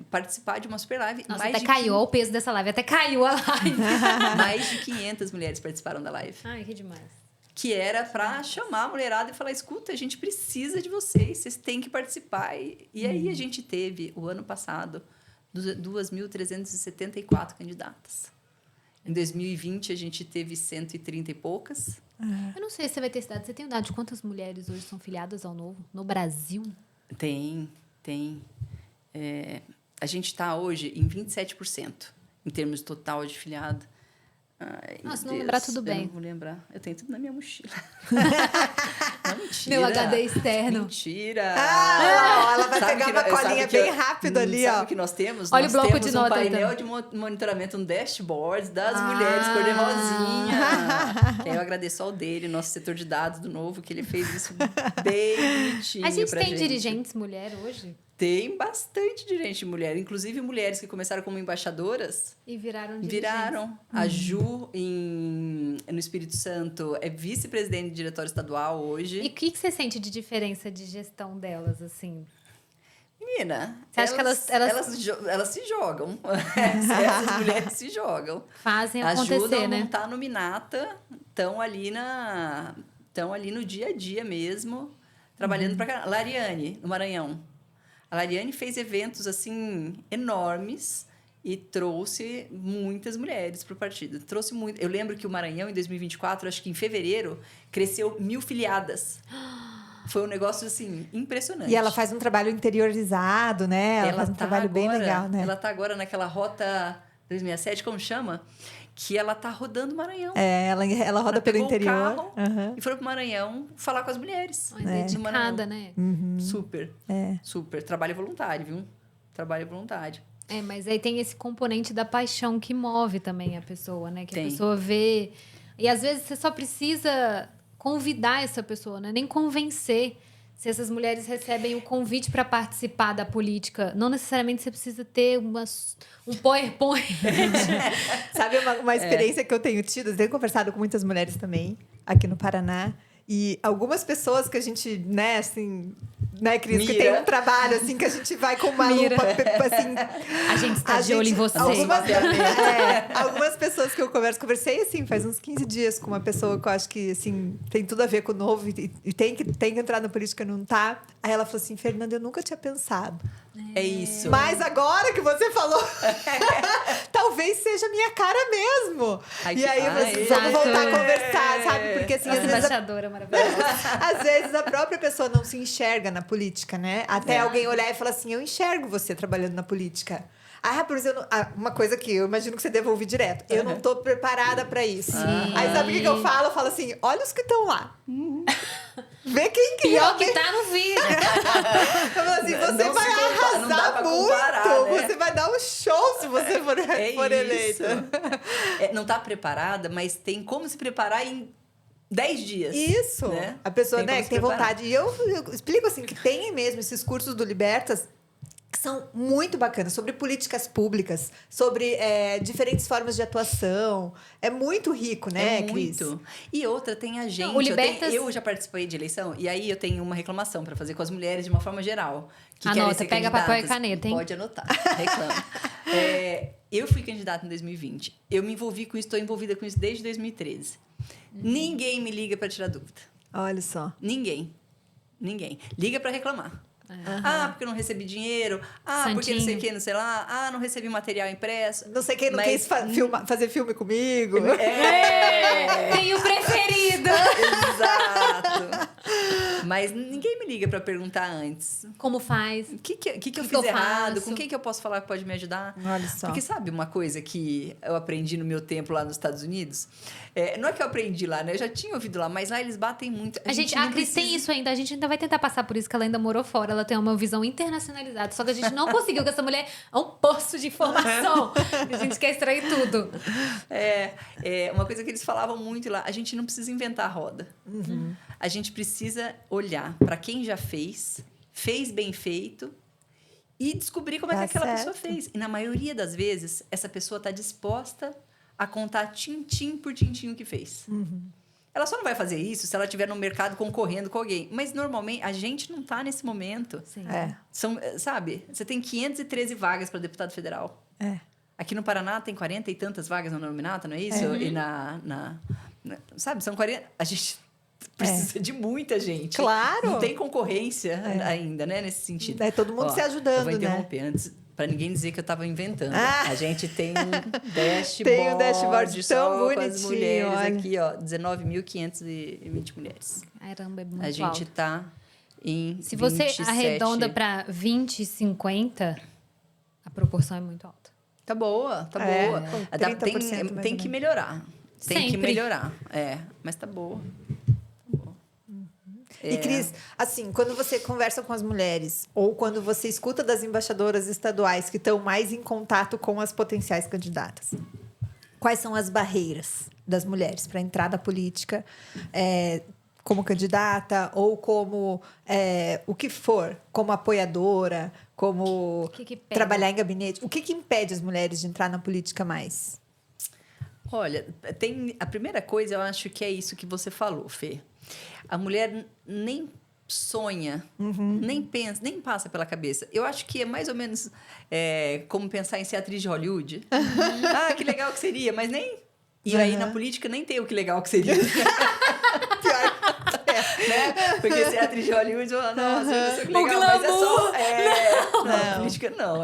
participar de uma super live. Nossa, até caiu o peso dessa live, até caiu a live. Mais de 500 mulheres participaram da live. Ai, que demais. Que era para chamar a mulherada e falar, escuta, a gente precisa de vocês têm que participar. E aí a gente teve, o ano passado, 2.374 candidatas. Em 2020, a gente teve 130 e poucas. Eu não sei se você vai ter cidade. Você tem dado de quantas mulheres hoje são filiadas ao Novo? No Brasil? Tem. A gente está hoje em 27%, em termos total de filiado. Se não lembrar, tudo bem. Eu não vou lembrar. Eu tenho tudo na minha mochila. Não, mentira. Meu HD externo. Mentira. Ela vai pegar uma colinha bem rápido ali, ó. Sabe o que nós temos? Olha nós o bloco temos de nota. Um painel de monitoramento, um dashboard das mulheres cor-de-rosinha. Que aí eu agradeço ao dele, nosso setor de dados do Novo, que ele fez isso bem bonitinho. A gente tem dirigentes mulher hoje? Tem bastante dirigente mulher, inclusive mulheres que começaram como embaixadoras. E viraram dirigentes. Viraram. A Ju, no Espírito Santo, é vice-presidente do diretório estadual hoje. E o que você sente de diferença de gestão delas, assim? Menina, você acha que elas se jogam. Essas mulheres se jogam. Fazem acontecer, ajudam, né? Não tá nominata, estão ali no dia a dia mesmo, trabalhando para caramba. Lariane, no Maranhão. A Lariane fez eventos, assim, enormes e trouxe muitas mulheres para o partido. Trouxe muito. Eu lembro que o Maranhão, em 2024, acho que em fevereiro, cresceu 1.000 filiadas. Foi um negócio, assim, impressionante. E ela faz um trabalho interiorizado, né? Ela faz um trabalho bem legal, né? Ela está agora naquela Rota 267, como chama? Que ela está rodando o Maranhão. Ela roda pelo interior. O carro e foi para o Maranhão falar com as mulheres. Dedicada, né? Super. Super. Trabalho voluntário, viu? Trabalho voluntário. Mas aí tem esse componente da paixão que move também a pessoa, né? Que tem. A pessoa vê... E às vezes você só precisa convidar essa pessoa, né? Nem convencer. se essas mulheres recebem o convite para participar da política, não necessariamente você precisa ter um PowerPoint. Sabe uma experiência que eu tenho tido? Eu tenho conversado com muitas mulheres também, aqui no Paraná. E algumas pessoas que a gente, né, assim... Né, Cris? Que tem um trabalho, assim, que a gente vai com uma lupa, assim... A gente está de olho em você. Algumas pessoas que eu conversei, assim, faz uns 15 dias com uma pessoa que eu acho que, assim, tem tudo a ver com o novo e tem que entrar na política, não tá. Aí ela falou assim, Fernanda, eu nunca tinha pensado. É isso. Mas agora que você falou, talvez seja a minha cara mesmo. E aí eu falei assim, vamos voltar a conversar, sabe? Porque assim, às vezes... Embaixadora maravilhosa. Às vezes a própria pessoa não se enxerga na política, né? Até alguém olhar e falar assim, eu enxergo você trabalhando na política. Por exemplo, uma coisa que eu imagino que você deve ouvir direto. Eu não tô preparada para isso. Aí sabe o que eu falo? Eu falo assim, olha os que estão lá. Vê quem que pior que tá no vídeo. Eu falo assim, você vai arrasar muito. Comparar, né? Você vai dar um show se você for eleita. Não tá preparada, mas tem como se preparar em 10 dias. Isso. Né? A pessoa, né, que tem vontade. E eu explico assim, que tem mesmo esses cursos do Libertas que são muito bacanas, sobre políticas públicas, sobre diferentes formas de atuação. É muito rico, né, Cris? Muito. E outra, tem a gente... Não, o Libertas... eu já participei de eleição, e aí eu tenho uma reclamação para fazer com as mulheres de uma forma geral. Que Anota, pega papel e caneta, hein? Pode anotar, reclama. Eu fui candidata em 2020. Eu me envolvi com isso, estou envolvida com isso desde 2013. Ninguém me liga para tirar dúvida. Olha só. Ninguém. Liga para reclamar. Porque eu não recebi dinheiro. Porque não sei o que, não sei lá. Não recebi material impresso. Não sei quem não quis fazer filme comigo. Tem o preferido. Exato. Mas ninguém me liga para perguntar antes. Como faz? O que eu fiz errado? Com quem que eu posso falar que pode me ajudar? Olha só. Porque sabe uma coisa que eu aprendi no meu tempo lá nos Estados Unidos? Não é que eu aprendi lá, né? Eu já tinha ouvido lá, mas lá eles batem muito. A Cris tem isso ainda. A gente ainda vai tentar passar por isso, que ela ainda morou fora. Ela tem uma visão internacionalizada. Só que a gente não conseguiu, que essa mulher é um poço de informação. A gente quer extrair tudo. Uma coisa que eles falavam muito lá, a gente não precisa inventar a roda. Uhum. A gente precisa olhar para quem já fez bem feito e descobrir como é que aquela pessoa fez. E na maioria das vezes, essa pessoa está disposta a contar tintim por tintim o que fez. Uhum. Ela só não vai fazer isso se ela estiver no mercado concorrendo com alguém. Mas, normalmente, a gente não está nesse momento. Sim. Sabe? Você tem 513 vagas para deputado federal. Aqui no Paraná tem 40 e tantas vagas na nominata, não é isso? E sabe, são 40... A gente precisa de muita gente. Claro! Não tem concorrência ainda, né? Nesse sentido. Todo mundo se ajudando, né? Eu vou interromper antes, para ninguém dizer que eu estava inventando. A gente tem um dashboard. Tem um dashboard tão bonitinho. Com as mulheres aqui, ó. 19.520 mulheres. Caramba, é muito A gente está em Se 27. você arredonda para 20, 50, a proporção é muito alta. Tá boa, tá boa. 30% tem que melhorar. Tem que melhorar. Mas tá boa. E, Cris, assim, quando você conversa com as mulheres ou quando você escuta das embaixadoras estaduais que estão mais em contato com as potenciais candidatas, quais são as barreiras das mulheres para entrar na política como candidata ou como o que for, como apoiadora, como trabalhar em gabinete? O que impede as mulheres de entrar na política mais? Olha, a primeira coisa, eu acho que é isso que você falou, Fê. A mulher nem sonha, nem pensa, nem passa pela cabeça. Eu acho que é mais ou menos como pensar em ser atriz de Hollywood. Que legal que seria, mas nem... E aí, na política, nem tem o que legal que seria. Pior. Né? Porque ser atriz de Hollywood, nossa, eu sou legal, mas é só... Na política, não.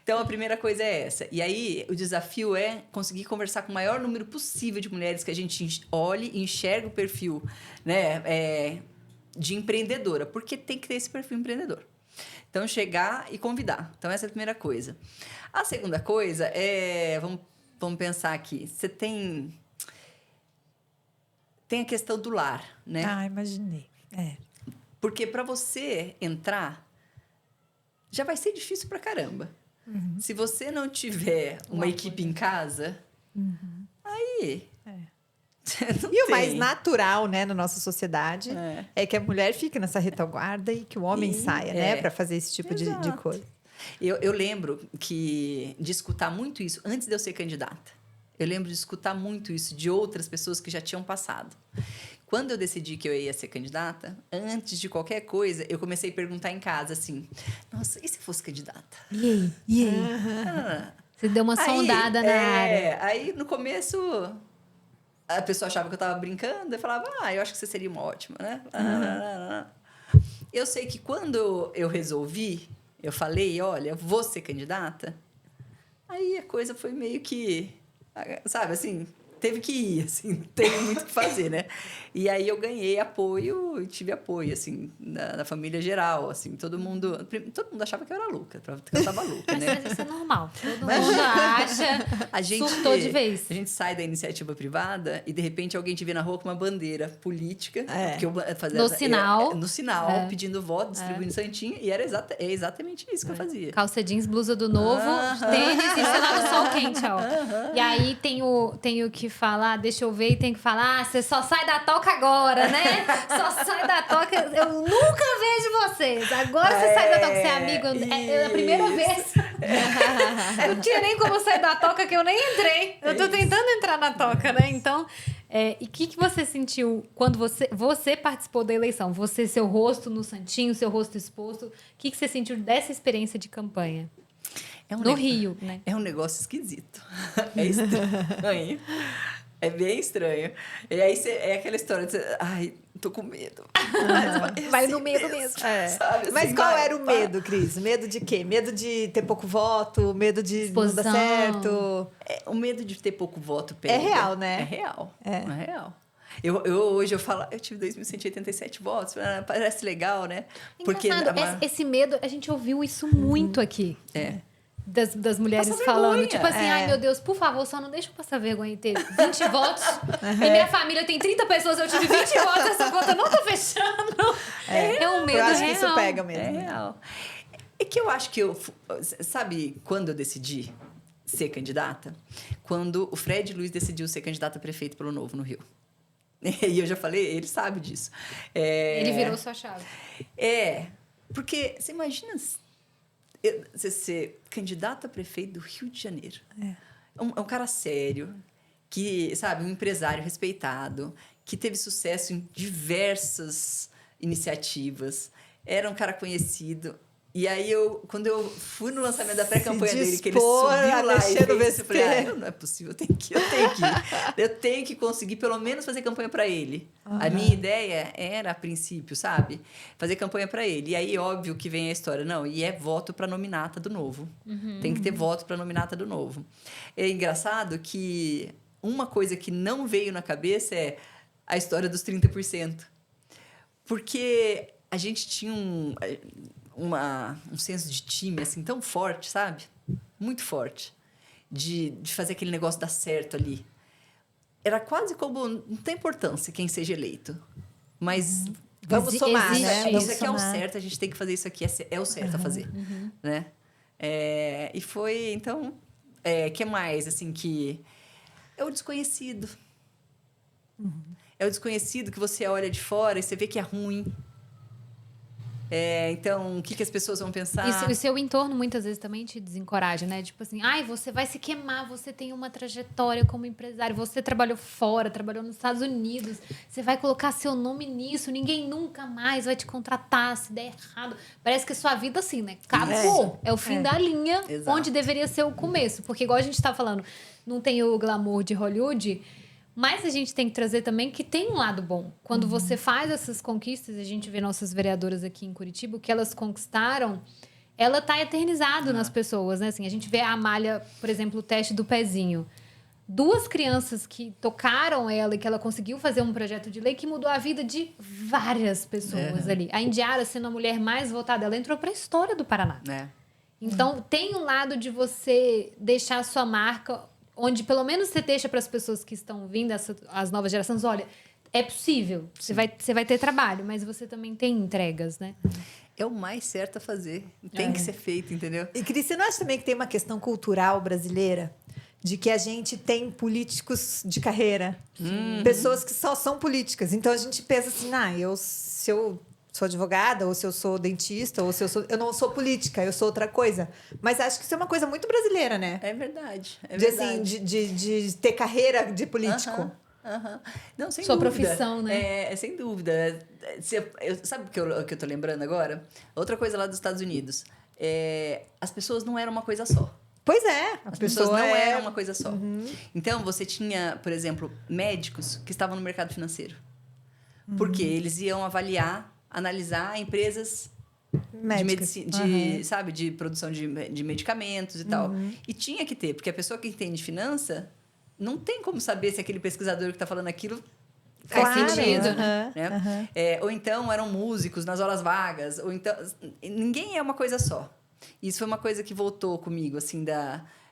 Então, a primeira coisa é essa. E aí, o desafio é conseguir conversar com o maior número possível de mulheres que a gente olhe e enxerga o perfil, né, de empreendedora. Porque tem que ter esse perfil empreendedor. Então, chegar e convidar. Então, essa é a primeira coisa. A segunda coisa é... Vamos pensar aqui. Você tem a questão do lar, né? Imaginei. Porque para você entrar, já vai ser difícil pra caramba. Se você não tiver uma equipe em casa, aí E o mais natural, né, na nossa sociedade é que a mulher fique nessa retaguarda e que o homem saia, né, para fazer esse tipo de coisa. Eu lembro de escutar muito isso antes de eu ser candidata. Eu lembro de escutar muito isso de outras pessoas que já tinham passado. Quando eu decidi que eu ia ser candidata, antes de qualquer coisa, eu comecei a perguntar em casa assim: nossa, e se fosse candidata? E aí? Você deu uma sondada na área. Aí, no começo, a pessoa achava que eu estava brincando. Eu falava, eu acho que você seria uma ótima, né? Eu sei que quando eu resolvi, eu falei, olha, vou ser candidata. Aí a coisa foi meio que, sabe, assim, teve que ir, assim, não teve muito o que fazer, né? E aí eu ganhei apoio, tive apoio, assim, da família geral, assim, todo mundo achava que eu era louca, que eu tava louca, né? Mas isso é normal, todo mundo acha, surtou de vez. A gente sai da iniciativa privada e, de repente, alguém te vê na rua com uma bandeira política. Porque eu fazia, no sinal, pedindo voto, distribuindo santinho, e era exatamente isso que eu fazia. Calça jeans, blusa do Novo, tênis e sei lá no sol quente, ó. E aí tem o que falar, deixa eu ver, e tem que falar, você só sai da toca agora, né? Só sai da toca, eu nunca vejo vocês. Agora você sai da toca, você é amigo, é a primeira vez. Eu não tinha nem como sair da toca que eu nem entrei. Eu tô tentando entrar na toca, né? Então, e o que você sentiu quando você participou da eleição? Você, seu rosto no santinho, seu rosto exposto. O que você sentiu dessa experiência de campanha? No Rio, né? É um negócio esquisito. É estranho. É bem estranho. E aí é aquela história de ai, tô com medo. Vai no medo mesmo. Sabe, assim, mas qual era o medo, Cris? Medo de quê? Medo de ter pouco voto? Medo de exposição. Não dar certo? O medo de ter pouco voto pega. É real, né? É real. É real. Hoje eu falo, eu tive 2.187 votos, parece legal, né? Porque esse medo, a gente ouviu isso muito aqui. Das mulheres falando, tipo assim, ai meu Deus, por favor, só não deixa eu passar vergonha e ter 20 votos. E minha família tem 30 pessoas, eu tive 20 votos, essa conta não tá fechando. É um medo real. Eu acho que isso pega mesmo. É real. É que eu acho que sabe quando eu decidi ser candidata? Quando o Fred Luiz decidiu ser candidato a prefeito pelo Novo no Rio. E eu já falei, ele sabe disso. Ele virou sua chave. Porque você imagina você ser candidato a prefeito do Rio de Janeiro. É um cara sério, que, sabe, um empresário respeitado, que teve sucesso em diversas iniciativas, era um cara conhecido. E aí, quando eu fui no lançamento da pré-campanha dele, que ele subiu lá e fez isso, eu falei, não é possível, eu tenho que conseguir pelo menos fazer campanha para ele. A minha ideia era, a princípio, sabe, fazer campanha para ele. E aí, óbvio que vem a história, não, e é voto para nominata do Novo. Tem que ter voto para nominata do Novo. É engraçado que uma coisa que não veio na cabeça é a história dos 30%. Porque a gente tinha um senso de time assim tão forte, sabe? Muito forte. De fazer aquele negócio dar certo ali. Era quase como... Não tem importância quem seja eleito. Mas... Vamos somar, né? Isso aqui é o certo, a gente tem que fazer isso aqui. É o certo a fazer. Né? E foi, então... que mais, assim, que... É o desconhecido. É o desconhecido que você olha de fora e você vê que é ruim. Então, o que as pessoas vão pensar? E o seu entorno, muitas vezes, também te desencoraja, né? Tipo assim, você vai se queimar, você tem uma trajetória como empresário, você trabalhou fora, trabalhou nos Estados Unidos, você vai colocar seu nome nisso, ninguém nunca mais vai te contratar se der errado. Parece que a sua vida, assim, né? Acabou. É o fim da linha. Exato. Onde deveria ser o começo. Porque, igual a gente tá falando, não tem o glamour de Hollywood... Mas a gente tem que trazer também que tem um lado bom. Quando você faz essas conquistas, a gente vê nossas vereadoras aqui em Curitiba, o que elas conquistaram, ela tá eternizado nas pessoas, né? Assim, a gente vê a Amália, por exemplo, o teste do pezinho. 2 crianças que tocaram ela e que ela conseguiu fazer um projeto de lei que mudou a vida de várias pessoas ali. A Indiara, sendo a mulher mais votada, ela entrou para a história do Paraná. Então, tem um lado de você deixar a sua marca... onde pelo menos você deixa para as pessoas que estão vindo, as novas gerações, olha, é possível, você vai ter trabalho, mas você também tem entregas, né? É o mais certo a fazer, tem que ser feito, entendeu? E, Cris, você não acha também que tem uma questão cultural brasileira? de que a gente tem políticos de carreira, pessoas que só são políticas. Então a gente pensa assim, se eu sou advogada, ou se eu sou dentista, ou se eu não sou política, eu sou outra coisa. Mas acho que isso é uma coisa muito brasileira, né? É verdade. De ter carreira de político. Não, sem Sua dúvida. profissão, né? Sem dúvida. Sabe o que eu tô lembrando agora? Outra coisa lá dos Estados Unidos. As pessoas não eram uma coisa só. Pois é. As pessoas não eram uma coisa só. Então, você tinha, por exemplo, médicos que estavam no mercado financeiro. Porque eles iam analisar empresas Médicas. de medicina, sabe, de produção de medicamentos e tal. E tinha que ter, porque a pessoa que entende finança não tem como saber se aquele pesquisador que está falando aquilo faz sentido, né? Ou então eram músicos nas horas vagas, ou então ninguém é uma coisa só. Isso foi uma coisa que voltou comigo, assim,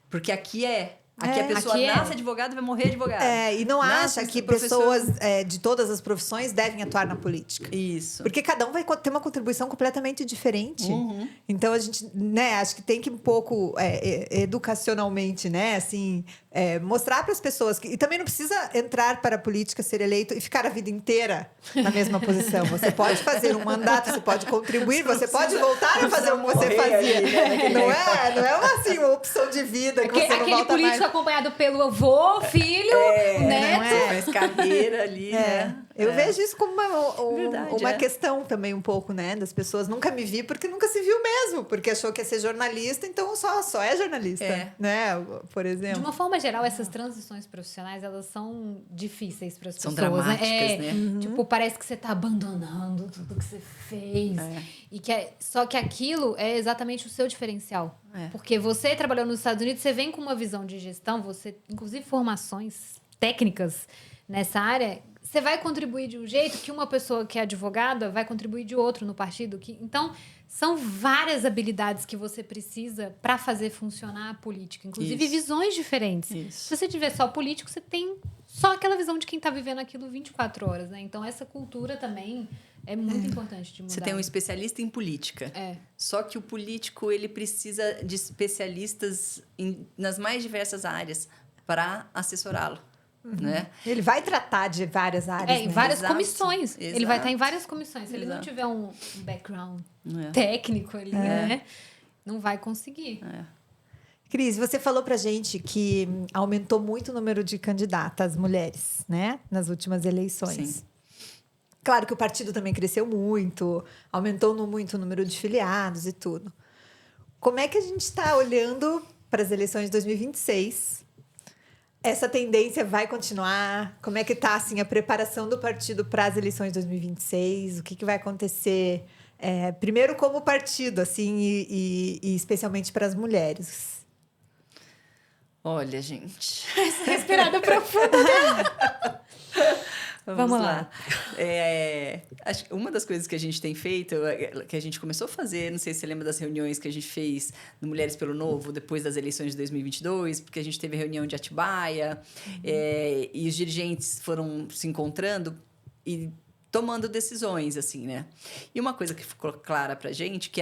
porque aqui a pessoa nasce advogado e vai morrer advogado. E não acha que pessoas de todas as profissões devem atuar na política. Isso. Porque cada um vai ter uma contribuição completamente diferente. Então, a gente, né, acho que tem que um pouco educacionalmente, né, assim, mostrar para as pessoas que... E também não precisa entrar para a política, ser eleito e ficar a vida inteira na mesma posição. Você pode fazer um mandato, você pode contribuir, você pode voltar a fazer o que você fazia. Né? Não é uma opção de vida que você não aquele volta político mais. Acompanhado pelo avô, filho, neto. Faz carreira ali, né? Eu vejo isso como uma questão também um pouco, né? Das pessoas nunca me vi porque nunca se viu mesmo. Porque achou que ia ser jornalista, então só é jornalista, né? Por exemplo. De uma forma geral, essas transições profissionais, elas são difíceis para as pessoas. São dramáticas, né? Tipo, parece que você está abandonando tudo que você fez. E só que aquilo é exatamente o seu diferencial. Porque você trabalhou nos Estados Unidos, você vem com uma visão de gestão, você, inclusive formações técnicas nessa área, você vai contribuir de um jeito que uma pessoa que é advogada vai contribuir de outro no partido. Então, são várias habilidades que você precisa para fazer funcionar a política. Inclusive, visões diferentes. Se você tiver só político, você tem só aquela visão de quem está vivendo aquilo 24 horas. Né? Então, essa cultura também é muito importante de mudar. Você tem um especialista em política. Só que o político ele precisa de especialistas nas mais diversas áreas para assessorá-lo. Né? Ele vai tratar de várias áreas. Em várias comissões. Ele vai estar em várias comissões. Se ele não tiver um background técnico ali, né? Não vai conseguir. Cris, você falou pra gente que aumentou muito o número de candidatas mulheres, né? Nas últimas eleições. Sim. Claro que o partido também cresceu muito, aumentou muito o número de filiados e tudo. Como é que a gente está olhando para as eleições de 2026? Essa tendência vai continuar? Como é que está assim, a preparação do partido para as eleições de 2026? O que vai acontecer? Primeiro, como partido, assim, e especialmente para as mulheres. Olha, gente... Respirada profunda. Vamos lá. Acho que uma das coisas que a gente tem feito, que a gente começou a fazer, não sei se você lembra das reuniões que a gente fez no Mulheres pelo Novo, depois das eleições de 2022, porque a gente teve reunião de Atibaia, e os dirigentes foram se encontrando e tomando decisões, assim, né? E uma coisa que ficou clara pra gente, que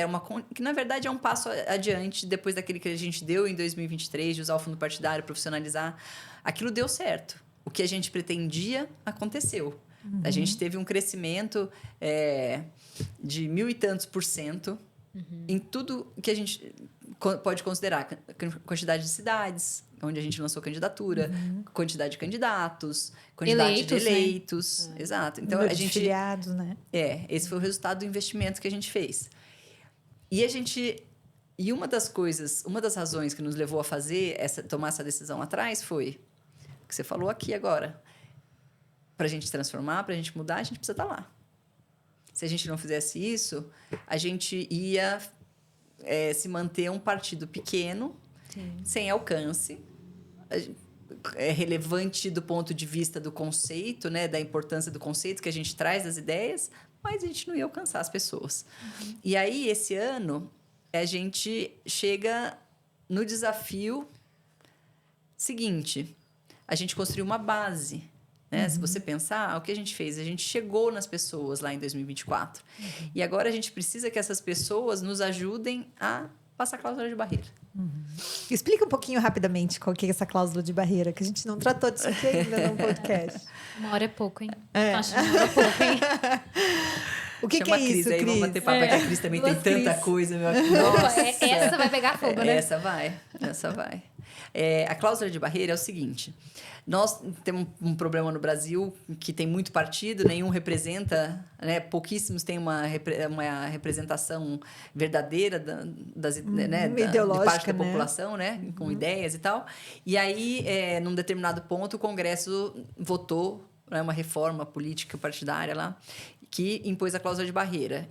na verdade é um passo adiante depois daquele que a gente deu em 2023, de usar o fundo partidário, profissionalizar, aquilo deu certo. O que a gente pretendia aconteceu. A gente teve um crescimento de 1.000 e tantos % em tudo que a gente pode considerar. Quantidade de cidades, onde a gente lançou candidatura, quantidade de candidatos, quantidade de eleitos. Né? Exato. Então, número de filiados, né? Esse foi o resultado do investimento que a gente fez. E uma das razões que nos levou a tomar essa decisão atrás foi o que você falou aqui agora. Para a gente transformar, para a gente mudar, a gente precisa estar lá. Se a gente não fizesse isso, a gente ia se manter um partido pequeno, sem alcance, relevante do ponto de vista do conceito, né, da importância do conceito que a gente traz das ideias, mas a gente não ia alcançar as pessoas. E aí, esse ano, a gente chega no desafio seguinte: a gente construiu uma base. Né? Se você pensar, o que a gente fez? A gente chegou nas pessoas lá em 2024. E agora a gente precisa que essas pessoas nos ajudem a passar a cláusula de barreira. Explica um pouquinho rapidamente qual que é essa cláusula de barreira, que a gente não tratou disso aqui ainda no podcast. Uma hora é pouco, hein? Acho que uma hora é pouco, hein? O que Chama é a Cris isso, aí, Cris? vamos bater papo, que a Cris também tem Duas tanta Cris. coisa, meu Opa, essa vai pegar fogo, né? Essa vai. A cláusula de barreira é o seguinte: nós temos um problema no Brasil que tem muito partido, nenhum representa, né, pouquíssimos têm uma representação verdadeira de ideológica, parte da né? população, né, com ideias e tal. E aí, num determinado ponto, o Congresso votou, né, uma reforma política partidária lá, que impôs a cláusula de barreira,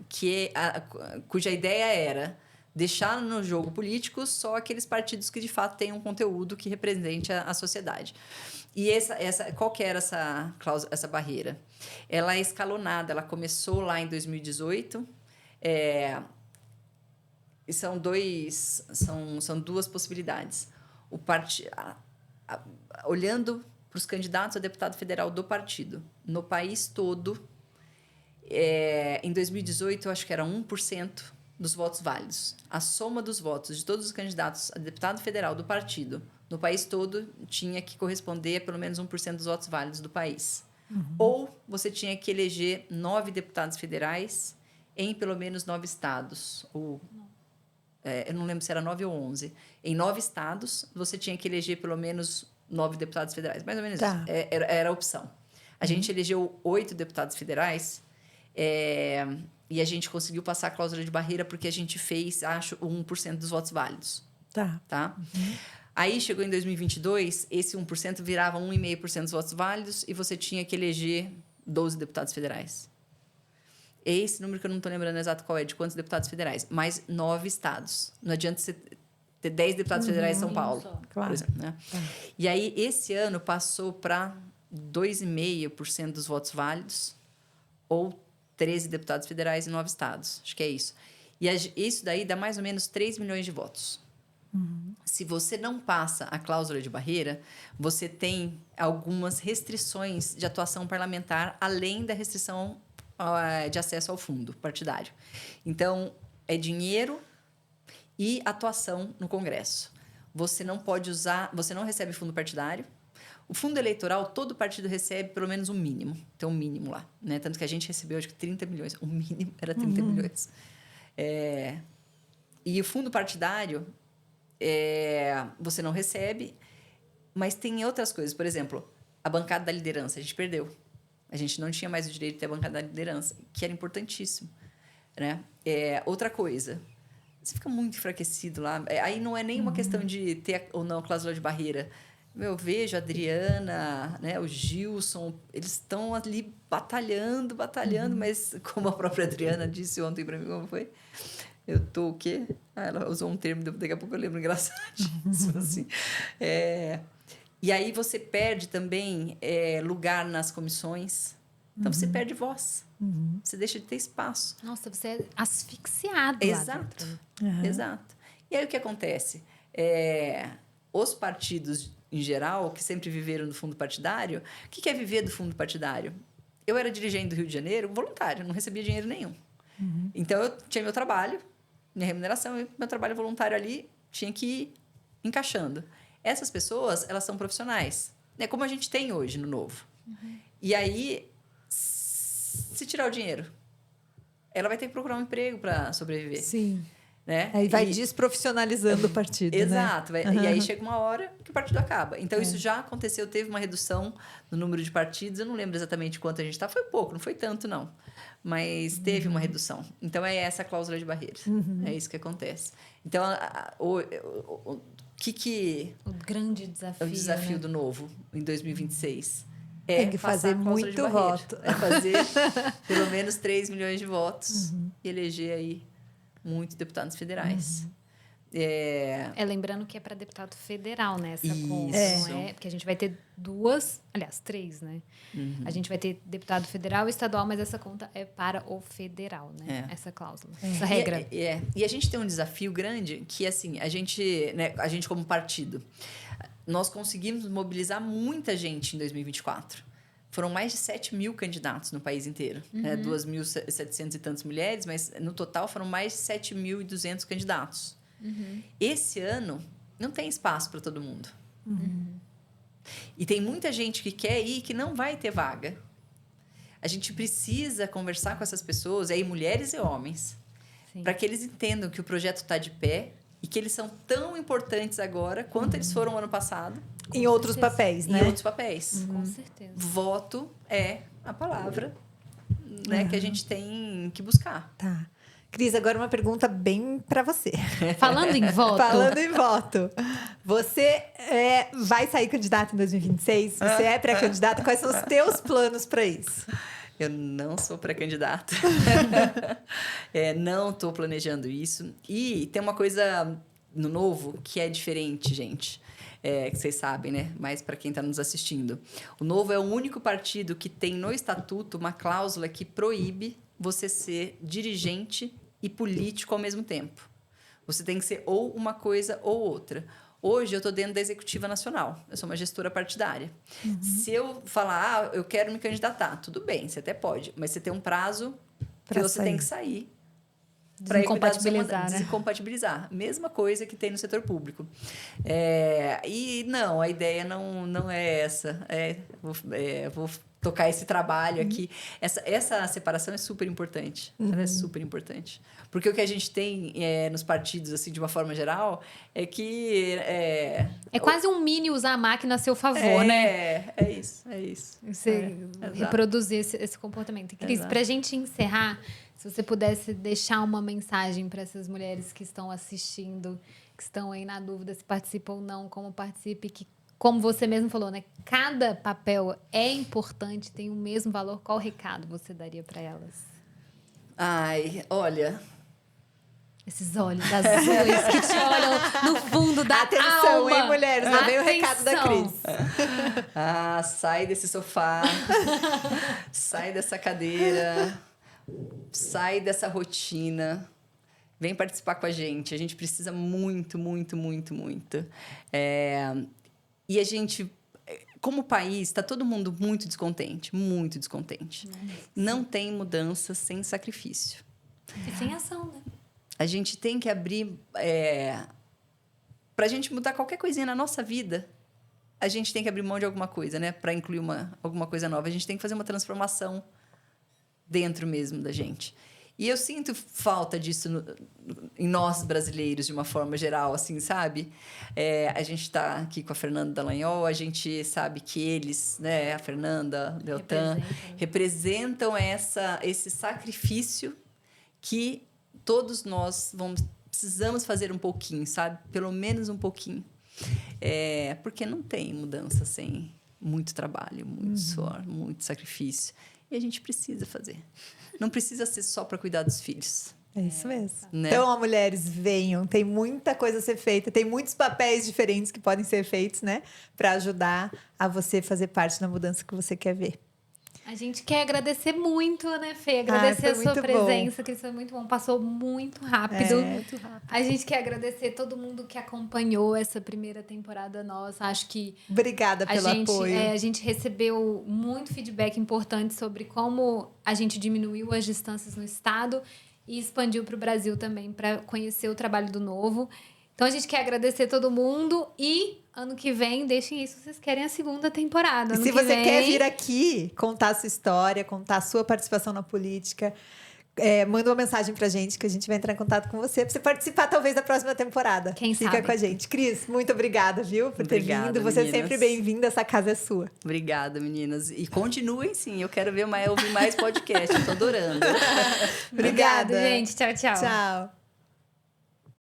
cuja ideia era deixar no jogo político só aqueles partidos que de fato tenham um conteúdo que represente a sociedade. E qual que era essa cláusula, essa barreira? Ela é escalonada, ela começou lá em 2018. São duas possibilidades. Olhando para os candidatos a deputado federal do partido no país todo, em 2018, eu acho que era 1% dos votos válidos. A soma dos votos de todos os candidatos a deputado federal do partido no país todo tinha que corresponder a pelo menos 1% dos votos válidos do país. Ou você tinha que eleger 9 deputados federais em pelo menos 9 estados. Eu não lembro se era 9 ou 11. Em 9 estados, você tinha que eleger pelo menos 9 deputados federais. Mais ou menos isso. Era a opção. A gente elegeu 8 deputados federais. E a gente conseguiu passar a cláusula de barreira porque a gente fez, acho, 1% dos votos válidos. Tá? Aí, chegou em 2022, esse 1% virava 1,5% dos votos válidos e você tinha que eleger 12 deputados federais. É esse número que eu não estou lembrando exato qual é, de quantos deputados federais, mas 9 estados. Não adianta você ter 10 deputados federais em São Paulo, por exemplo. Né? E aí, esse ano, passou para 2,5% dos votos válidos ou 13 deputados federais em 9 estados. Acho que é isso. E isso daí dá mais ou menos 3 milhões de votos. Se você não passa a cláusula de barreira, você tem algumas restrições de atuação parlamentar, além da restrição de acesso ao fundo partidário. Então, é dinheiro e atuação no Congresso. Você não pode usar, você não recebe fundo partidário. O fundo eleitoral, todo partido recebe pelo menos um mínimo. Tem um mínimo lá. Né? Tanto que a gente recebeu, acho que 30 milhões. O mínimo era 30 milhões. E o fundo partidário, você não recebe, mas tem outras coisas. Por exemplo, a bancada da liderança, a gente perdeu. A gente não tinha mais o direito de ter a bancada da liderança, que era importantíssimo. Né? Outra coisa, você fica muito enfraquecido lá. Aí não é nem uma questão de ter ou não a cláusula de barreira. Eu vejo a Adriana, né, o Gilson, eles estão ali batalhando, mas como a própria Adriana disse ontem para mim, como foi? Eu tô o quê? Ela usou um termo, daqui a pouco eu lembro, engraçadíssimo, assim. E aí você perde também lugar nas comissões. Então, você perde voz. Você deixa de ter espaço. Nossa, você é asfixiado Exato. lá dentro. Exato. E aí, o que acontece? Os partidos, em geral, que sempre viveram do fundo partidário, o que é viver do fundo partidário? Eu era dirigente do Rio de Janeiro, voluntário, não recebia dinheiro nenhum. Então, eu tinha meu trabalho, minha remuneração, e meu trabalho voluntário ali tinha que ir encaixando. Essas pessoas, elas são profissionais, né? Como a gente tem hoje no Novo. E aí, se tirar o dinheiro, ela vai ter que procurar um emprego para sobreviver. Sim. Né? Aí vai desprofissionalizando o partido. Exato. Né? E aí chega uma hora que o partido acaba. Então, isso já aconteceu. Teve uma redução no número de partidos. Eu não lembro exatamente quanto a gente está. Foi pouco, não foi tanto, não. Mas teve uma redução. Então, é essa a cláusula de barreira. É isso que acontece. Então, o grande desafio. O desafio, né? do Novo, em 2026... Tem que fazer muito voto. É fazer pelo menos 3 milhões de votos e eleger aí muitos deputados federais. Lembrando que é para deputado federal, né? Essa Isso. conta, não é? Porque a gente vai ter 3, né? A gente vai ter deputado federal e estadual, mas essa conta é para o federal, né? Essa cláusula, essa regra. E a gente tem um desafio grande que, assim, a gente como partido, nós conseguimos mobilizar muita gente em 2024. Foram mais de 7 mil candidatos no país inteiro. Né? 2.700 e tantas mulheres, mas no total foram mais de 7.200 candidatos. Esse ano, não tem espaço para todo mundo. E tem muita gente que quer ir que não vai ter vaga. A gente precisa conversar com essas pessoas, aí mulheres e homens, para que eles entendam que o projeto está de pé e que eles são tão importantes agora quanto eles foram ano passado. Em outros papéis, né? Em outros papéis. Com certeza. Voto é a palavra, né, que a gente tem que buscar. Tá. Cris, agora uma pergunta bem para você. Falando em voto. Falando em voto. Você vai sair candidata em 2026? Você é pré-candidata? Quais são os teus planos para isso? Eu não sou pré-candidata. Não estou planejando isso. E tem uma coisa no Novo que é diferente, gente. Que vocês sabem, né? Mas para quem está nos assistindo. O Novo é o único partido que tem no estatuto uma cláusula que proíbe você ser dirigente e político ao mesmo tempo. Você tem que ser ou uma coisa ou outra. Hoje eu estou dentro da Executiva Nacional. Eu sou uma gestora partidária. Se eu falar, eu quero me candidatar, tudo bem, você até pode. Mas você tem um prazo que você tem que sair. Desincompatibilizar, né? Desincompatibilizar. Mesma coisa que tem no setor público. E não, a ideia não é essa. Vou tocar esse trabalho aqui. Essa separação é super importante. Ela é super importante. Porque o que a gente tem nos partidos, assim, de uma forma geral, é que... É quase um mini usar a máquina a seu favor, né? É isso. Você reproduzir esse comportamento. Cris, para a gente encerrar, se você pudesse deixar uma mensagem para essas mulheres que estão assistindo, que estão aí na dúvida se participa ou não, como participe, que, como você mesmo falou, né? Cada papel é importante, tem o mesmo valor. Qual recado você daria para elas? Ai, olha... Esses olhos azuis que te olham no fundo da Atenção, alma. hein, mulheres? Lá vem o recado da Cris. Sai desse sofá, sai dessa cadeira, sai dessa rotina, vem participar com a gente. A gente precisa muito, muito, muito, muito. E a gente, como país, está todo mundo muito descontente, muito descontente. Não tem mudança sem sacrifício. E sem ação, né? A gente tem que abrir... para a gente mudar qualquer coisinha na nossa vida, a gente tem que abrir mão de alguma coisa, né? Para incluir alguma coisa nova. A gente tem que fazer uma transformação dentro mesmo da gente. E eu sinto falta disso em nós, brasileiros, de uma forma geral, assim, sabe? A gente está aqui com a Fernanda Dallagnol, a gente sabe que eles, né? A Fernanda, o Deltan, representam esse sacrifício que... todos nós precisamos fazer um pouquinho, sabe? Pelo menos um pouquinho. Porque não tem mudança sem muito trabalho, muito suor, muito sacrifício. E a gente precisa fazer. Não precisa ser só para cuidar dos filhos. É isso mesmo. Né? Então, mulheres, venham. Tem muita coisa a ser feita. Tem muitos papéis diferentes que podem ser feitos, né? Para ajudar a você fazer parte da mudança que você quer ver. A gente quer agradecer muito, né, Fê? Agradecer a sua presença, que isso foi muito bom. Passou muito rápido. Muito rápido. A gente quer agradecer todo mundo que acompanhou essa primeira temporada nossa. Acho que... Obrigada pelo apoio. A gente recebeu muito feedback importante sobre como a gente diminuiu as distâncias no estado e expandiu para o Brasil também, para conhecer o trabalho do Novo. Então, a gente quer agradecer todo mundo e... ano que vem, deixem aí se vocês querem a segunda temporada. E se você quer vir aqui contar a sua história, contar a sua participação na política, manda uma mensagem pra gente que a gente vai entrar em contato com você pra você participar talvez da próxima temporada. Quem Fica sabe? com a gente. Cris, muito obrigada, viu, por ter vindo. Você é sempre bem-vinda, essa casa é sua. Obrigada, meninas. E continuem sim, eu quero ouvir mais podcast, eu tô adorando. Obrigada, gente. Tchau, tchau. Tchau.